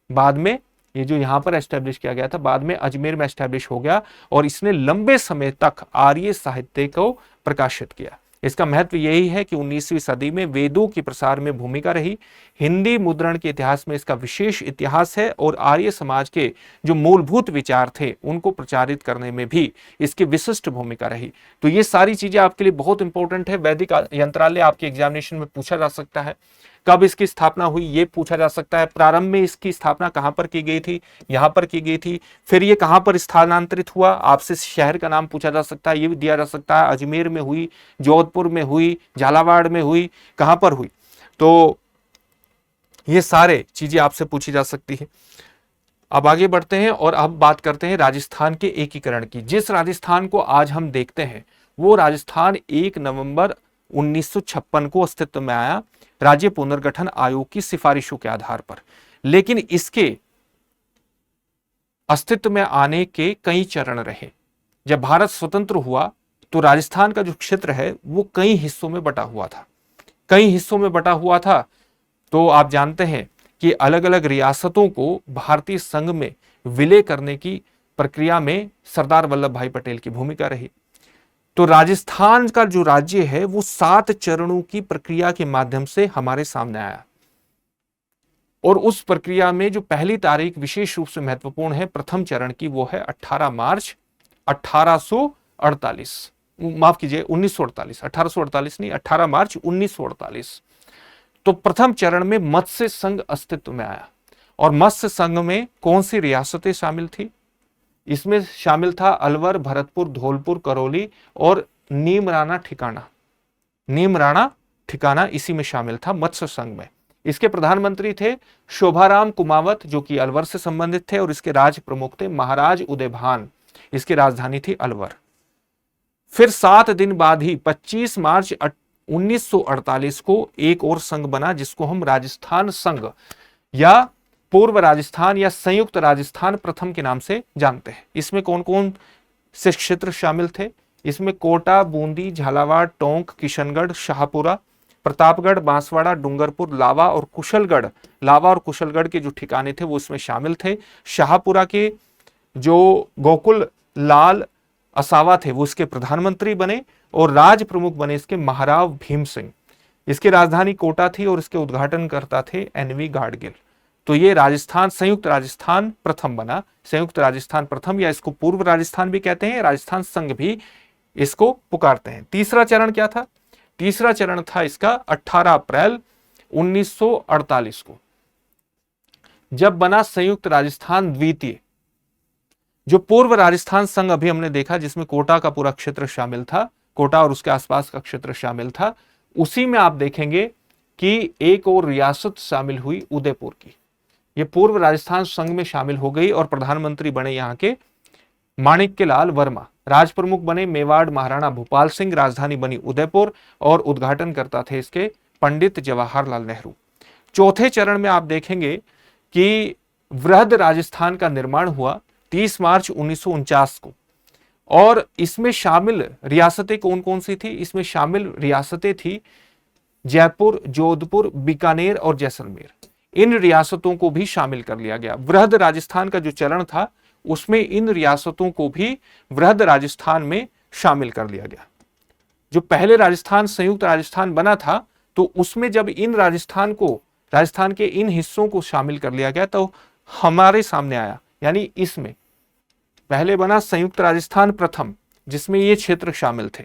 बाद में ये जो यहां पर एस्टेब्लिश किया गया था बाद में अजमेर में एस्टेब्लिश हो गया और इसने लंबे समय तक आर्य साहित्य को प्रकाशित किया। इसका महत्व यही है कि 19वीं सदी में वेदों के प्रसार में भूमिका रही। हिंदी मुद्रण के इतिहास में इसका विशेष इतिहास है और आर्य समाज के जो मूलभूत विचार थे उनको प्रचारित करने में भी इसकी विशिष्ट भूमिका रही। तो ये सारी चीजें आपके लिए बहुत इंपॉर्टेंट है। वैदिक यंत्रालय आपके एग्जामिनेशन में पूछा जा सकता है। कब इसकी स्थापना हुई ये पूछा जा सकता है। प्रारंभ में इसकी स्थापना कहां पर की गई थी, यहां पर की गई थी। फिर ये कहां पर स्थानांतरित हुआ, आपसे शहर का नाम पूछा जा सकता है, ये भी दिया जा सकता है। अजमेर में हुई, जोधपुर में हुई, झालावाड़ में हुई, कहां पर हुई। तो ये सारे चीजें आपसे पूछी जा सकती है। अब आगे बढ़ते हैं और अब बात करते हैं राजस्थान के एकीकरण की। जिस राजस्थान को आज हम देखते हैं वो राजस्थान 1 नवंबर 1956 को अस्तित्व में आया राज्य पुनर्गठन आयोग की सिफारिशों के आधार पर। लेकिन इसके अस्तित्व में आने के कई चरण रहे। जब भारत स्वतंत्र हुआ तो राजस्थान का जो क्षेत्र है वो कई हिस्सों में बटा हुआ था। कई हिस्सों में बटा हुआ था। तो आप जानते हैं कि अलग अलग रियासतों को भारतीय संघ में विलय करने की प्रक्रिया में सरदार वल्लभ भाई पटेल की भूमिका रही। तो राजस्थान का जो राज्य है वो 7 चरणों की प्रक्रिया के माध्यम से हमारे सामने आया और उस प्रक्रिया में जो पहली तारीख विशेष रूप से महत्वपूर्ण है प्रथम चरण की, वो है 18 मार्च 1848। माफ कीजिए 1948, 1848 नहीं, 18 मार्च 1948। तो प्रथम चरण में मत्स्य संघ अस्तित्व में आया और मत्स्य संघ में कौन सी रियासतें शामिल थी? इसमें शामिल था अलवर, भरतपुर, धौलपुर, करौली और नीमराना ठिकाना। नीमराना ठिकाना इसी में शामिल था मत्स्य संघ में। इसके प्रधानमंत्री थे शोभाराम कुमावत जो कि अलवर से संबंधित थे और इसके राज प्रमुख थे महाराज उदयभान। इसकी राजधानी थी अलवर। फिर 7 दिन बाद ही 25 मार्च 1948 को एक और संघ बना जिसको हम राजस्थान संघ या पूर्व राजस्थान या संयुक्त राजस्थान प्रथम के नाम से जानते हैं। इसमें कौन कौन से क्षेत्र शामिल थे? इसमें कोटा, बूंदी, झालावाड़, टोंक, किशनगढ़, शाहपुरा, प्रतापगढ़, बांसवाड़ा, डूंगरपुर, लावा और कुशलगढ़ के जो ठिकाने थे वो इसमें शामिल थे। शाहपुरा के जो गोकुल लाल असावा थे वो इसके प्रधानमंत्री बने और राज प्रमुख बने इसके महाराव भीम सिंह। इसकी राजधानी कोटा थी और इसके उद्घाटनकर्ता थे एनवी गाडगिल। तो ये राजस्थान संयुक्त राजस्थान प्रथम बना। संयुक्त राजस्थान प्रथम या इसको पूर्व राजस्थान भी कहते हैं, राजस्थान संघ भी इसको पुकारते हैं। तीसरा चरण क्या था? तीसरा चरण था इसका 18 अप्रैल 1948 को, जब बना संयुक्त राजस्थान द्वितीय। जो पूर्व राजस्थान संघ अभी हमने देखा जिसमें कोटा का पूरा क्षेत्र शामिल था, कोटा और उसके आसपास का क्षेत्र शामिल था, उसी में आप देखेंगे कि एक और रियासत शामिल हुई उदयपुर की। ये पूर्व राजस्थान संघ में शामिल हो गई और प्रधानमंत्री बने यहाँ के माणिक्य लाल वर्मा। राज प्रमुख बने मेवाड़ महाराणा भूपाल सिंह, राजधानी बनी उदयपुर और उद्घाटनकर्ता थे इसके पंडित जवाहरलाल नेहरू। चौथे चरण में आप देखेंगे कि वृहद राजस्थान का निर्माण हुआ 30 मार्च 1949 को और इसमें शामिल रियासतें कौन कौन सी थी? इसमें शामिल रियासतें थी जयपुर, जोधपुर, बीकानेर और जैसलमेर। इन रियासतों को भी शामिल कर लिया गया। वृहद राजस्थान का जो चरण था उसमें इन रियासतों को भी वृहद राजस्थान में शामिल कर लिया गया। जो पहले राजस्थान संयुक्त राजस्थान बना था तो उसमें जब इन राजस्थान के इन हिस्सों को शामिल कर लिया गया तो हमारे सामने आया, यानी इसमें पहले बना संयुक्त राजस्थान प्रथम जिसमें ये क्षेत्र शामिल थे।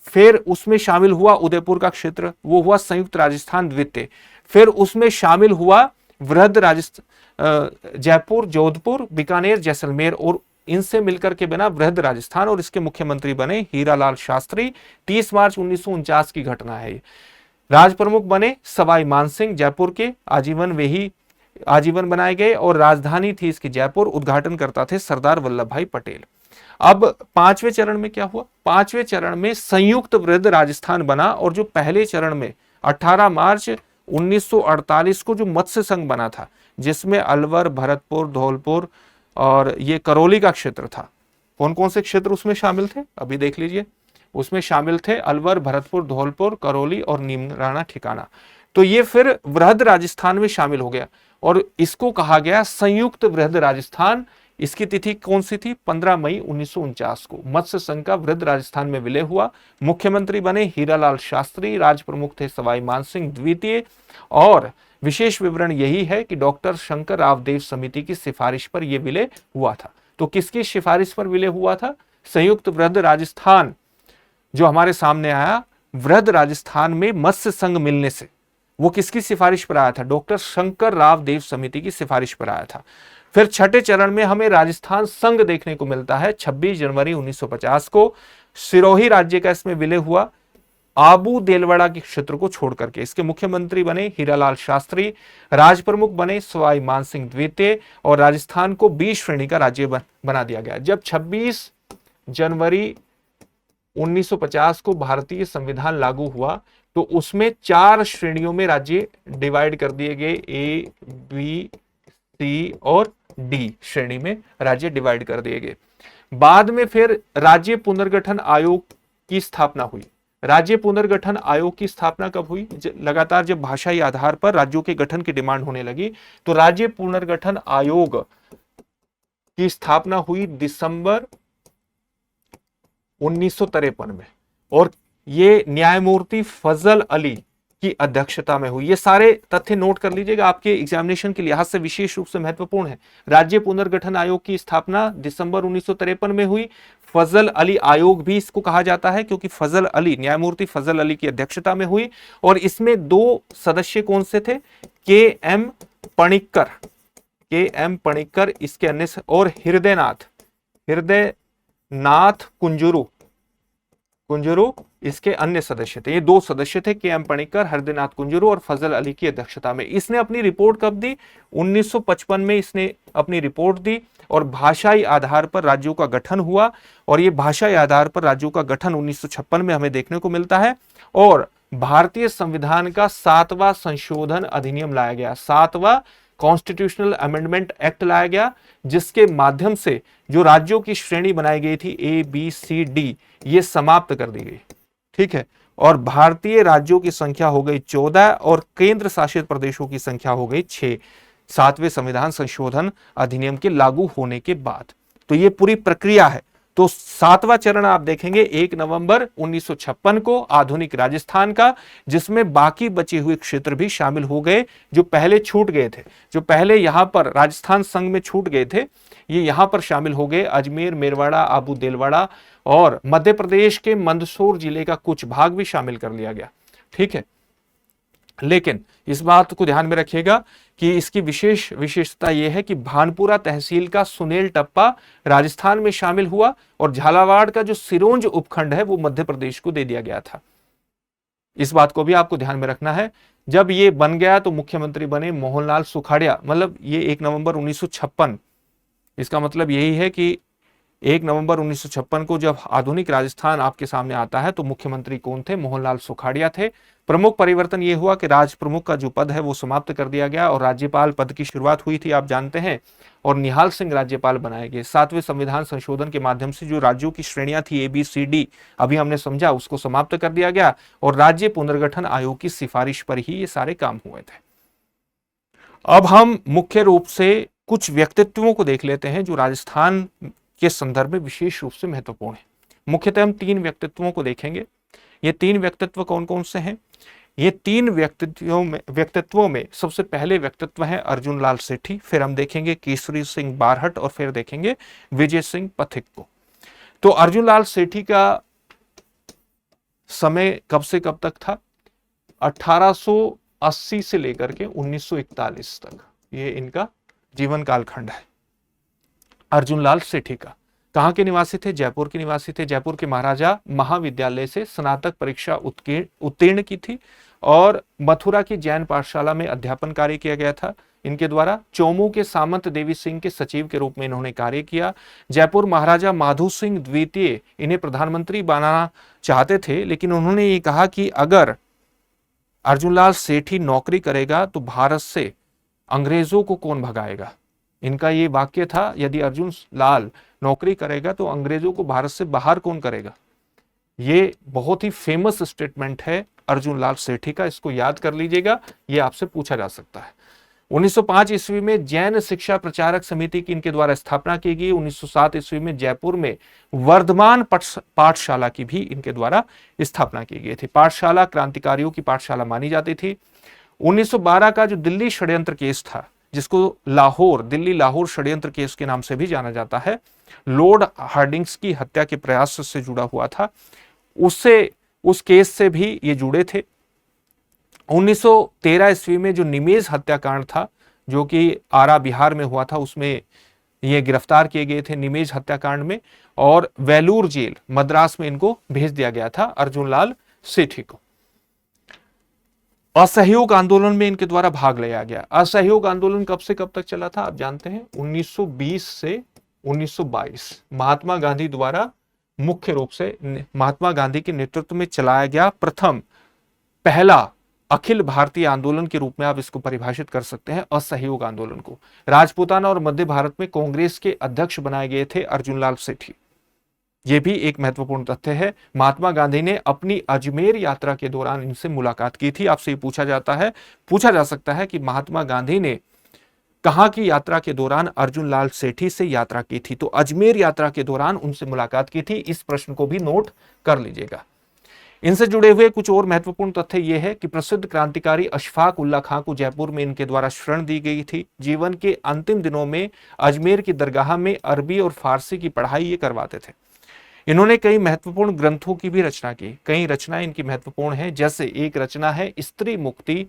फिर उसमें शामिल हुआ उदयपुर का क्षेत्र, वो हुआ संयुक्त राजस्थान द्वितीय। फिर उसमें शामिल हुआ वृहद राजस्थान, जयपुर, जोधपुर, बीकानेर, जैसलमेर, और इनसे मिलकर के बना वृहद राजस्थान, और इसके मुख्यमंत्री बने हीरालाल शास्त्री। 30 मार्च 1949 की घटना है ये। राज प्रमुख बने सवाई मानसिंह, जयपुर के आजीवन बनाए गए, और राजधानी थी इसकी जयपुर। उद्घाटन करता थे सरदार वल्लभ भाई पटेल। अब पांचवें चरण में क्या हुआ? पांचवें चरण में संयुक्त वृहद राजस्थान बना, और जो पहले चरण में 18 मार्च 1948 को जो मत्स्य संघ बना था, जिसमें अलवर, भरतपुर, धौलपुर और ये करौली का क्षेत्र था। कौन कौन से क्षेत्र उसमें शामिल थे अभी देख लीजिए। उसमें शामिल थे अलवर, भरतपुर, धौलपुर, करौली और नीमराना ठिकाना। तो ये फिर वृहद राजस्थान में शामिल हो गया, और इसको कहा गया संयुक्त वृहद राजस्थान। इसकी तिथि कौन सी थी? 15 मई 1949 को मत्स्य संघ का वृहद राजस्थान में विलय हुआ। मुख्यमंत्री बने हीरालाल शास्त्री, राज प्रमुख थे सवाई मानसिंह द्वितीय, और विशेष विवरण यही है कि डॉक्टर शंकर रावदेव समिति की सिफारिश पर यह विलय हुआ था। तो किसकी सिफारिश पर विलय हुआ था? संयुक्त वृहद राजस्थान जो हमारे सामने आया, वृहद राजस्थान में मत्स्य संघ मिलने से, वो किसकी सिफारिश पर आया था? डॉक्टर शंकर रावदेव समिति की सिफारिश पर आया था। फिर छठे चरण में हमें राजस्थान संघ देखने को मिलता है। 26 जनवरी 1950 को सिरोही राज्य का इसमें विलय हुआ, आबू देलवाड़ा के क्षेत्र को छोड़ करके। इसके मुख्यमंत्री बने हीरालाल शास्त्री, राज प्रमुख बने सवाई मानसिंह द्वितीय, और राजस्थान को 20 श्रेणी का राज्य बना दिया गया। जब 26 जनवरी 1950 को भारतीय संविधान लागू हुआ, तो उसमें 4 श्रेणियों में राज्य डिवाइड कर दिए गए। ए, बी, सी और डी श्रेणी में राज्य डिवाइड कर दिए गए। बाद में फिर राज्य पुनर्गठन आयोग की स्थापना हुई। राज्य पुनर्गठन आयोग की स्थापना कब हुई? लगातार जब भाषाई आधार पर राज्यों के गठन की डिमांड होने लगी, तो राज्य पुनर्गठन आयोग की स्थापना हुई दिसंबर 1953 में, और ये न्यायमूर्ति फजल अली की अध्यक्षता में हुई। ये सारे तथ्य नोट कर लीजिएगा, आपके एग्जामिनेशन के लिहाज से विशेष रूप से महत्वपूर्ण है। राज्य पुनर्गठन आयोग की स्थापना दिसंबर 1953 में हुई। फजल अली आयोग भी इसको कहा जाता है, क्योंकि फजल अली, न्यायमूर्ति फजल अली की अध्यक्षता में हुई, और इसमें 2 सदस्य कौन से थे? के एम पणिक्कर इसके अन्य, और हृदयनाथ कुंजरू इसके अन्य सदस्य थे। ये 2 सदस्य थे, के एम पणिक्कर, हृदयनाथ कुंजरू और फजल अली की अध्यक्षता में। इसने अपनी रिपोर्ट कब दी? 1955 में इसने अपनी रिपोर्ट दी, और भाषाई आधार पर राज्यों का गठन हुआ, और ये भाषाई आधार पर राज्यों का गठन 1956 में हमें देखने को मिलता है। और भारतीय संविधान का 7वां संशोधन अधिनियम लाया गया, 7वां कॉन्स्टिट्यूशनल अमेंडमेंट एक्ट लाया गया, जिसके माध्यम से जो राज्यों की श्रेणी बनाई गई थी ए, बी, सी, डी, ये समाप्त कर दी गई। ठीक है, और भारतीय राज्यों की संख्या हो गई 14, और केंद्र शासित प्रदेशों की संख्या हो गई 6, 7वें संविधान संशोधन अधिनियम के लागू होने के बाद। तो ये पूरी प्रक्रिया है। तो 7वां चरण आप देखेंगे 1 नवंबर 1956 को आधुनिक राजस्थान का, जिसमें बाकी बचे हुए क्षेत्र भी शामिल हो गए जो पहले छूट गए थे। जो पहले यहां पर राजस्थान संघ में छूट गए थे, ये यहां पर शामिल हो गए। अजमेर, मेरवाड़ा, आबू देलवाड़ा, और मध्य प्रदेश के मंदसौर जिले का कुछ भाग भी शामिल कर लिया गया। ठीक है, लेकिन इस बात को ध्यान में रखिएगा कि इसकी विशेषता यह है कि भानपुरा तहसील का सुनेल टप्पा राजस्थान में शामिल हुआ, और झालावाड़ का जो सिरोंज उपखंड है वो मध्य प्रदेश को दे दिया गया था। इस बात को भी आपको ध्यान में रखना है। जब ये बन गया तो मुख्यमंत्री बने मोहनलाल सुखाड़िया, मतलब ये 1 नवंबर 1956। इसका मतलब यही है कि 1 नवंबर 1956 को जब आधुनिक राजस्थान आपके सामने आता है तो मुख्यमंत्री कौन थे? मोहनलाल सुखाड़िया थे। प्रमुख परिवर्तन यह हुआ कि राज प्रमुख का जो पद है वो समाप्त कर दिया गया, और राज्यपाल पद की शुरुआत हुई थी, आप जानते हैं, और निहाल सिंह राज्यपाल बनाए गए। 7वें संविधान संशोधन के माध्यम से जो राज्यों की श्रेणियां थी ए, बी, सी, डी, अभी हमने समझा, उसको समाप्त कर दिया गया, और राज्य पुनर्गठन आयोग की सिफारिश पर ही ये सारे काम हुए थे। अब हम मुख्य रूप से कुछ व्यक्तित्वों को देख लेते हैं जो राजस्थान के संदर्भ में विशेष रूप से महत्वपूर्ण है। मुख्यतः हम 3 व्यक्तित्वों को देखेंगे। ये 3 व्यक्तित्व कौन कौन से हैं? ये 3 व्यक्तित्वों में सबसे पहले व्यक्तित्व है अर्जुन लाल सेठी, फिर हम देखेंगे केसरी सिंह बारहट, और फिर देखेंगे विजय सिंह पथिक को। तो अर्जुन लाल सेठी का समय कब से कब तक था? 1880 से लेकर के 1941 तक ये इनका जीवन कालखंड है। अर्जुन लाल सेठी का कहाँ के निवासी थे? जयपुर के निवासी थे। जयपुर के महाराजा महाविद्यालय से स्नातक परीक्षा उत्तीर्ण की थी और मथुरा की जैन पाठशाला में अध्यापन कार्य किया गया था इनके द्वारा। चोमू के सामंत देवी सिंह के सचिव के रूप में इन्होंने कार्य किया। जयपुर महाराजा माधो सिंह द्वितीय इन्हें प्रधानमंत्री बनाना चाहते थे, लेकिन उन्होंने ये कहा कि अगर अर्जुनलाल सेठी नौकरी करेगा तो भारत से अंग्रेजों को कौन भगाएगा। इनका ये वाक्य था, यदि अर्जुन लाल नौकरी करेगा तो अंग्रेजों को भारत से बाहर कौन करेगा। ये बहुत ही फेमस स्टेटमेंट है अर्जुन लाल सेठी का, इसको याद कर लीजिएगा, ये आपसे पूछा जा सकता है। 1905 ईस्वी में जैन शिक्षा प्रचारक समिति की इनके द्वारा स्थापना की गई। 1907 ईस्वी में जयपुर में वर्धमान पाठशाला की भी इनके द्वारा स्थापना की गई थी। पाठशाला क्रांतिकारियों की पाठशाला मानी जाती थी। 1912 का जो दिल्ली षड्यंत्र केस था, जिसको दिल्ली लाहौर षड्यंत्र केस के नाम से भी जाना जाता है, लॉर्ड हार्डिंग्स की हत्या के प्रयास से जुड़ा हुआ था, उस केस से भी ये जुड़े थे। 1913 ईस्वी में जो निमेज हत्याकांड था, जो कि आरा बिहार में हुआ था, उसमें ये गिरफ्तार किए गए थे निमेज हत्याकांड में, और वेलूर जेल मद्रास में इनको भेज दिया गया था अर्जुन लाल सेठी को। असहयोग आंदोलन में इनके द्वारा भाग लिया गया। असहयोग आंदोलन कब से कब तक चला था आप जानते हैं? 1920 से 1922 महात्मा गांधी द्वारा मुख्य रूप से महात्मा गांधी के नेतृत्व में चलाया गया पहला अखिल भारतीय आंदोलन के रूप में आप इसको परिभाषित कर सकते हैं असहयोग आंदोलन को। राजपूताना और मध्य भारत में कांग्रेस के अध्यक्ष बनाए गए थे अर्जुन लाल सेठी। यह भी एक महत्वपूर्ण तथ्य है। महात्मा गांधी ने अपनी अजमेर यात्रा के दौरान इनसे मुलाकात की थी। आपसे ये पूछा जा सकता है कि महात्मा गांधी ने कहां की यात्रा के दौरान अर्जुन लाल सेठी से यात्रा की थी? तो अजमेर यात्रा के दौरान उनसे मुलाकात की थी। इस प्रश्न को भी नोट कर लीजिएगा। इनसे जुड़े हुए कुछ और महत्वपूर्ण तथ्य यह है कि प्रसिद्ध क्रांतिकारी अशफाक उल्ला खां को जयपुर में इनके द्वारा शरण दी गई थी। जीवन के अंतिम दिनों में अजमेर की दरगाह में अरबी और फारसी की पढ़ाई ये करवाते थे। इन्होंने कई महत्वपूर्ण ग्रंथों की भी रचना की। कई रचनाएं इनकी महत्वपूर्ण है, जैसे एक रचना है स्त्री मुक्ति,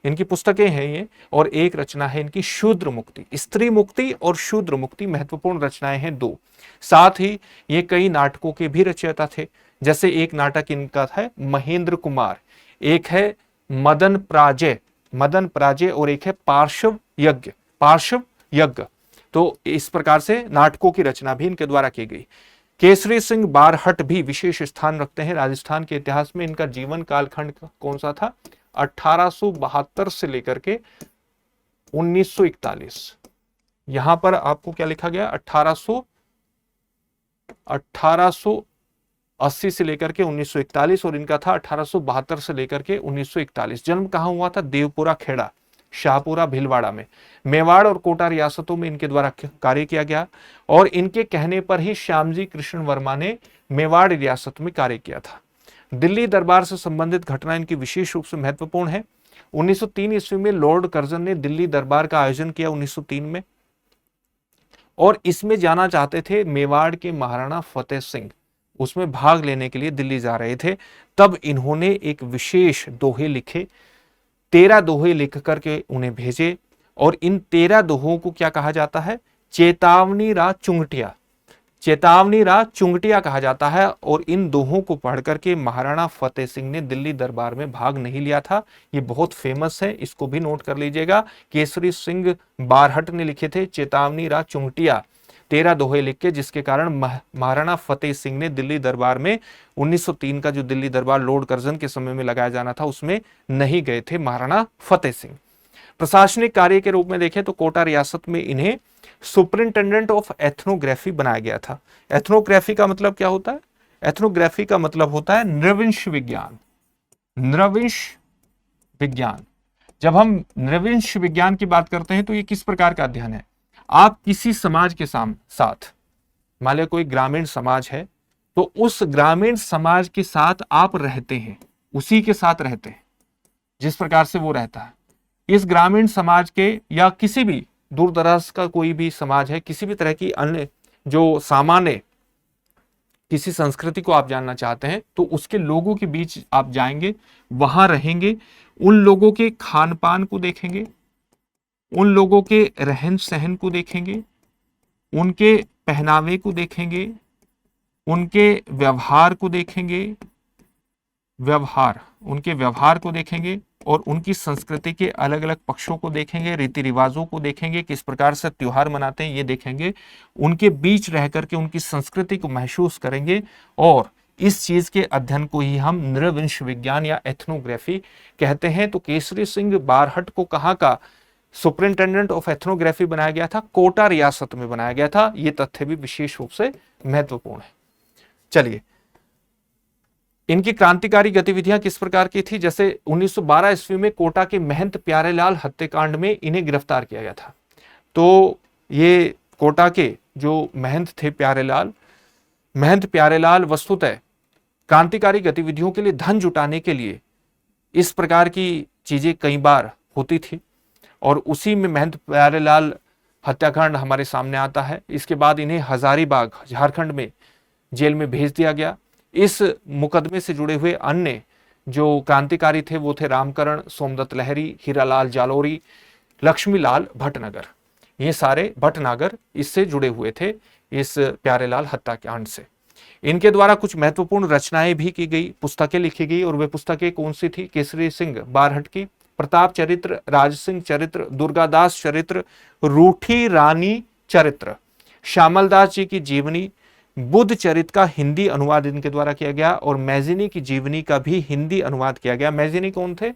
इनकी पुस्तकें हैं ये, और एक रचना है इनकी शूद्र मुक्ति। स्त्री मुक्ति और शूद्र मुक्ति महत्वपूर्ण रचनाएं हैं दो। साथ ही ये कई नाटकों के भी रचयिता थे, जैसे एक नाटक इनका है महेंद्र कुमार, एक है मदन प्राजय और एक है पार्श्व यज्ञ। तो इस प्रकार से नाटकों की रचना भी इनके द्वारा की गई। केसरी सिंह बारहट भी विशेष स्थान रखते हैं राजस्थान के इतिहास में। इनका जीवन कालखंड कौन सा था? 1872 से लेकर के 1941। यहां पर आपको क्या लिखा गया? 1880 से लेकर के 1941, और इनका था 1872 से लेकर के 1941। जन्म कहां हुआ था? देवपुरा खेड़ा, शाहपुरा भीलवाड़ा में। मेवाड़ और कोटा रियासतों में इनके द्वारा कार्य किया गया, और इनके कहने पर ही श्यामजी कृष्ण वर्मा ने मेवाड़ रियासत में कार्य किया था। दिल्ली दरबार से संबंधित घटना इनकी विशेष रूप से महत्वपूर्ण है। 1903 ईस्वी में लॉर्ड कर्जन ने दिल्ली दरबार का आयोजन किया 1903 में, और इसमें जाना चाहते थे मेवाड़ के महाराणा फतेह सिंह, उसमें भाग लेने के लिए दिल्ली जा रहे थे। तब इन्होंने एक विशेष दोहे लिखे, 13 दोहे लिख करके उन्हें भेजे, और इन 13 दोहों को क्या कहा जाता है? चेतावनी रा चुंगटिया कहा जाता है। और इन दोहों को पढ़ करके महाराणा फतेह सिंह ने दिल्ली दरबार में भाग नहीं लिया था। ये बहुत फेमस है, इसको भी नोट कर लीजिएगा। केसरी सिंह बारहट ने लिखे थे चेतावनी रा चुंगटिया, 13 दोहे लिख के, जिसके कारण महाराणा फतेह सिंह ने दिल्ली दरबार में 1903 का जो दिल्ली दरबार लॉर्ड कर्जन के समय में लगाया जाना था, उसमें नहीं गए थे महाराणा फतेह सिंह। प्रशासनिक कार्य के रूप में देखें तो कोटा रियासत में इन्हें सुपरिंटेंडेंट ऑफ एथनोग्राफी बनाया गया था। एथनोग्राफी का मतलब क्या होता है? एथनोग्राफी का मतलब होता है नृवंश विज्ञान। जब हम नृवंश विज्ञान की बात करते हैं तो ये किस प्रकार का अध्ययन है? आप किसी समाज के साथ, मान लिया कोई ग्रामीण समाज है, तो उस ग्रामीण समाज के साथ आप रहते हैं, उसी के साथ रहते हैं जिस प्रकार से वो रहता है। इस ग्रामीण समाज के या किसी भी दूर दराज का कोई भी समाज है, किसी भी तरह की अन्य जो सामान्य किसी संस्कृति को आप जानना चाहते हैं तो उसके लोगों के बीच आप जाएंगे, वहां रहेंगे, उन लोगों के खान पान को देखेंगे, उन लोगों के रहन सहन को देखेंगे, उनके पहनावे को देखेंगे, उनके व्यवहार को देखेंगे, उनके व्यवहार को देखेंगे और उनकी संस्कृति के अलग अलग पक्षों को देखेंगे, रीति रिवाजों को देखेंगे, किस प्रकार से त्योहार मनाते हैं ये देखेंगे, उनके बीच रह करके उनकी संस्कृति को महसूस करेंगे। और इस चीज के अध्ययन को ही हम नृवंश विज्ञान या एथनोग्राफी कहते हैं। तो केसरी सिंह बारहट को कहाँ का सुपरिंटेंडेंट ऑफ एथनोग्राफी बनाया गया था? कोटा रियासत में बनाया गया था। ये तथ्य भी विशेष रूप से महत्वपूर्ण है। चलिए, इनकी क्रांतिकारी गतिविधियां किस प्रकार की थी? जैसे 1912 ईस्वी में कोटा के महंत प्यारेलाल हत्याकांड में इन्हें गिरफ्तार किया गया था। तो ये कोटा के जो महंत थे महंत प्यारेलाल वस्तुतः क्रांतिकारी गतिविधियों के लिए धन जुटाने के लिए इस प्रकार की चीजें कई बार होती थी और उसी में महंत प्यारेलाल हत्याकांड हमारे सामने आता है। इसके बाद इन्हें हजारीबाग झारखंड में जेल में भेज दिया गया। इस मुकदमे से जुड़े हुए अन्य जो क्रांतिकारी थे वो थे रामकरण, सोमदत्त लहरी, हीरालाल जालोरी, लक्ष्मीलाल भटनागर। ये सारे भटनागर इससे जुड़े हुए थे, इस प्यारेलाल हत्याकांड से। इनके द्वारा कुछ महत्वपूर्ण रचनाएं भी की गई, पुस्तकें लिखी गई। और वे पुस्तकें कौन सी थी? केसरी सिंह बारहट की प्रताप चरित्र, राज सिंह चरित्र, दुर्गादास चरित्र, रूठी रानी चरित्र, श्यामलदास जी की जीवनी, बुद्ध चरित्र का हिंदी अनुवाद इनके द्वारा किया गया और मैजिनी की जीवनी का भी हिंदी अनुवाद किया गया। मैजिनी कौन थे?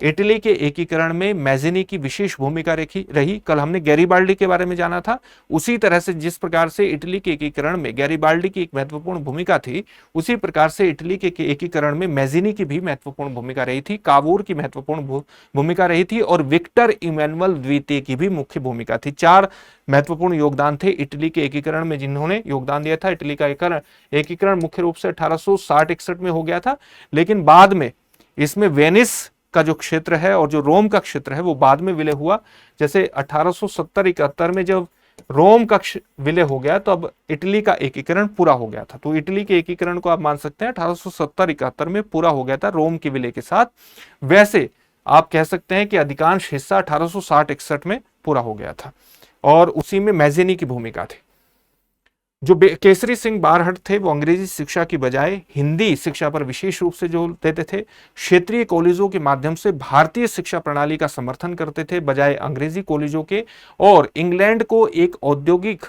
इटली के एकीकरण में मैजिनी की विशेष भूमिका रही। कल हमने गैरीबाल्डी के बारे में जाना था। उसी तरह से जिस प्रकार से इटली के एकीकरण में गैरीबाल्डी की एक महत्वपूर्ण भूमिका थी, उसी प्रकार से इटली के एकीकरण में मैजिनी की भी महत्वपूर्ण भूमिका रही थी, कावूर की महत्वपूर्ण भूमिका रही थी और विक्टर इमैनुअल द्वितीय की भी मुख्य भूमिका थी। 4 महत्वपूर्ण योगदान थे इटली के एकीकरण में जिन्होंने योगदान दिया था। इटली का एकीकरण मुख्य रूप से 1860-61 में हो गया था, लेकिन बाद में इसमें वेनिस का जो क्षेत्र है और जो रोम का क्षेत्र है वो बाद में विलय हुआ। जैसे 1870-71 में जब रोम का विलय हो गया तो अब इटली का एकीकरण पूरा हो गया था। तो इटली के एकीकरण को आप मान सकते हैं 1870-71 में पूरा हो गया था रोम के विलय के साथ। वैसे आप कह सकते हैं कि अधिकांश हिस्सा 1860-61 में पूरा हो गया था और उसी में मैजिनी की भूमिका थी। जो केसरी सिंह बारहट थे वो अंग्रेजी शिक्षा की बजाय हिंदी शिक्षा पर विशेष रूप से जोर देते थे। क्षेत्रीय कॉलेजों के माध्यम से भारतीय शिक्षा प्रणाली का समर्थन करते थे बजाय अंग्रेजी कॉलेजों के। और इंग्लैंड को एक औद्योगिक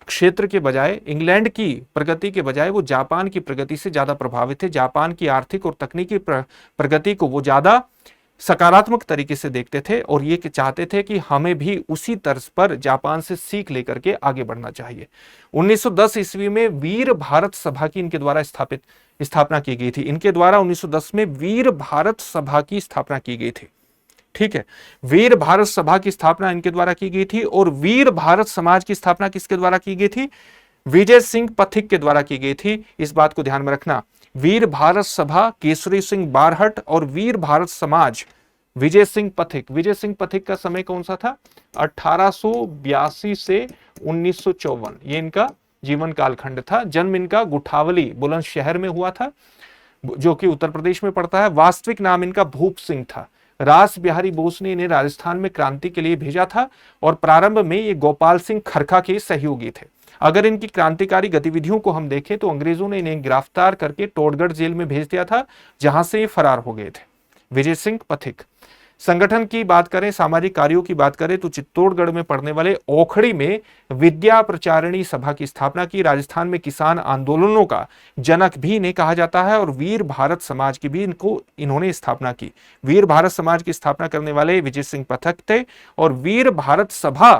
क्षेत्र के बजाय, इंग्लैंड की प्रगति के बजाय वो जापान की प्रगति से ज्यादा प्रभावित थे। जापान की आर्थिक और तकनीकी प्रगति को वो ज्यादा सकारात्मक तरीके से देखते थे और ये चाहते थे कि हमें भी उसी तर्ज पर जापान से सीख लेकर के आगे बढ़ना चाहिए। 1910 ईस्वी में वीर भारत सभा की इनके द्वारा स्थापना की गई थी। इनके द्वारा 1910 में वीर भारत सभा की स्थापना की गई थी। ठीक है, वीर भारत सभा की स्थापना इनके द्वारा की गई थी। और वीर भारत समाज की स्थापना किसके द्वारा की गई थी? विजय सिंह पथिक के द्वारा की गई थी। इस बात को ध्यान में रखना। वीर भारत सभा केसरी सिंह बारहट और वीर भारत समाज विजय सिंह पथिक। विजय सिंह पथिक का समय कौन सा था? 1882 से 1954, ये इनका जीवन कालखंड था। जन्म इनका गुठावली बुलंदशहर में हुआ था जो कि उत्तर प्रदेश में पड़ता है। वास्तविक नाम इनका भूप सिंह था। रास बिहारी बोस ने इन्हें राजस्थान में क्रांति के लिए भेजा था और प्रारंभ में ये गोपाल सिंह खरखा के सहयोगी थे। अगर इनकी क्रांतिकारी गतिविधियों को हम देखें तो अंग्रेजों ने इन्हें गिरफ्तार करके टोडगढ़ जेल में भेज दिया था जहां से ये फरार हो गए थे। विजय सिंह पथिक। संगठन की बात करें, सामाजिक कार्यों की बात करें तो चित्तौड़गढ़ में पड़ने वाले ओखड़ी में विद्या प्रचारिणी सभा की स्थापना की। राजस्थान में किसान आंदोलनों का जनक भी इन्हें कहा जाता है और वीर भारत समाज की भी इन्होंने स्थापना की। वीर भारत समाज की स्थापना करने वाले विजय सिंह पथिक थे और वीर भारत सभा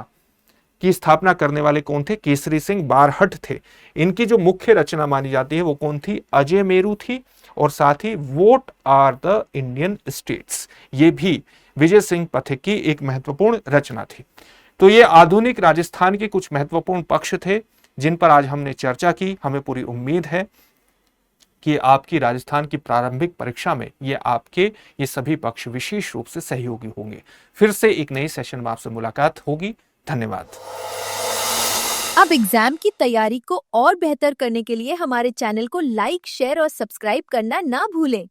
की स्थापना करने वाले कौन थे? केसरी सिंह बारहट थे। इनकी जो मुख्य रचना मानी जाती है वो कौन थी? अजय मेरू थी और साथ ही vote are the Indian states, ये भी विजय सिंह पथिक की एक महत्वपूर्ण रचना थी। तो ये आधुनिक राजस्थान के कुछ महत्वपूर्ण पक्ष थे जिन पर आज हमने चर्चा की। हमें पूरी उम्मीद है कि आपकी राजस्थान की प्रारंभिक परीक्षा में ये सभी पक्ष विशेष रूप से सहयोगी होंगे। फिर से एक नई सेशन में आपसे मुलाकात होगी। धन्यवाद। अब एग्जाम की तैयारी को और बेहतर करने के लिए हमारे चैनल को लाइक, शेयर और सब्सक्राइब करना ना भूलें।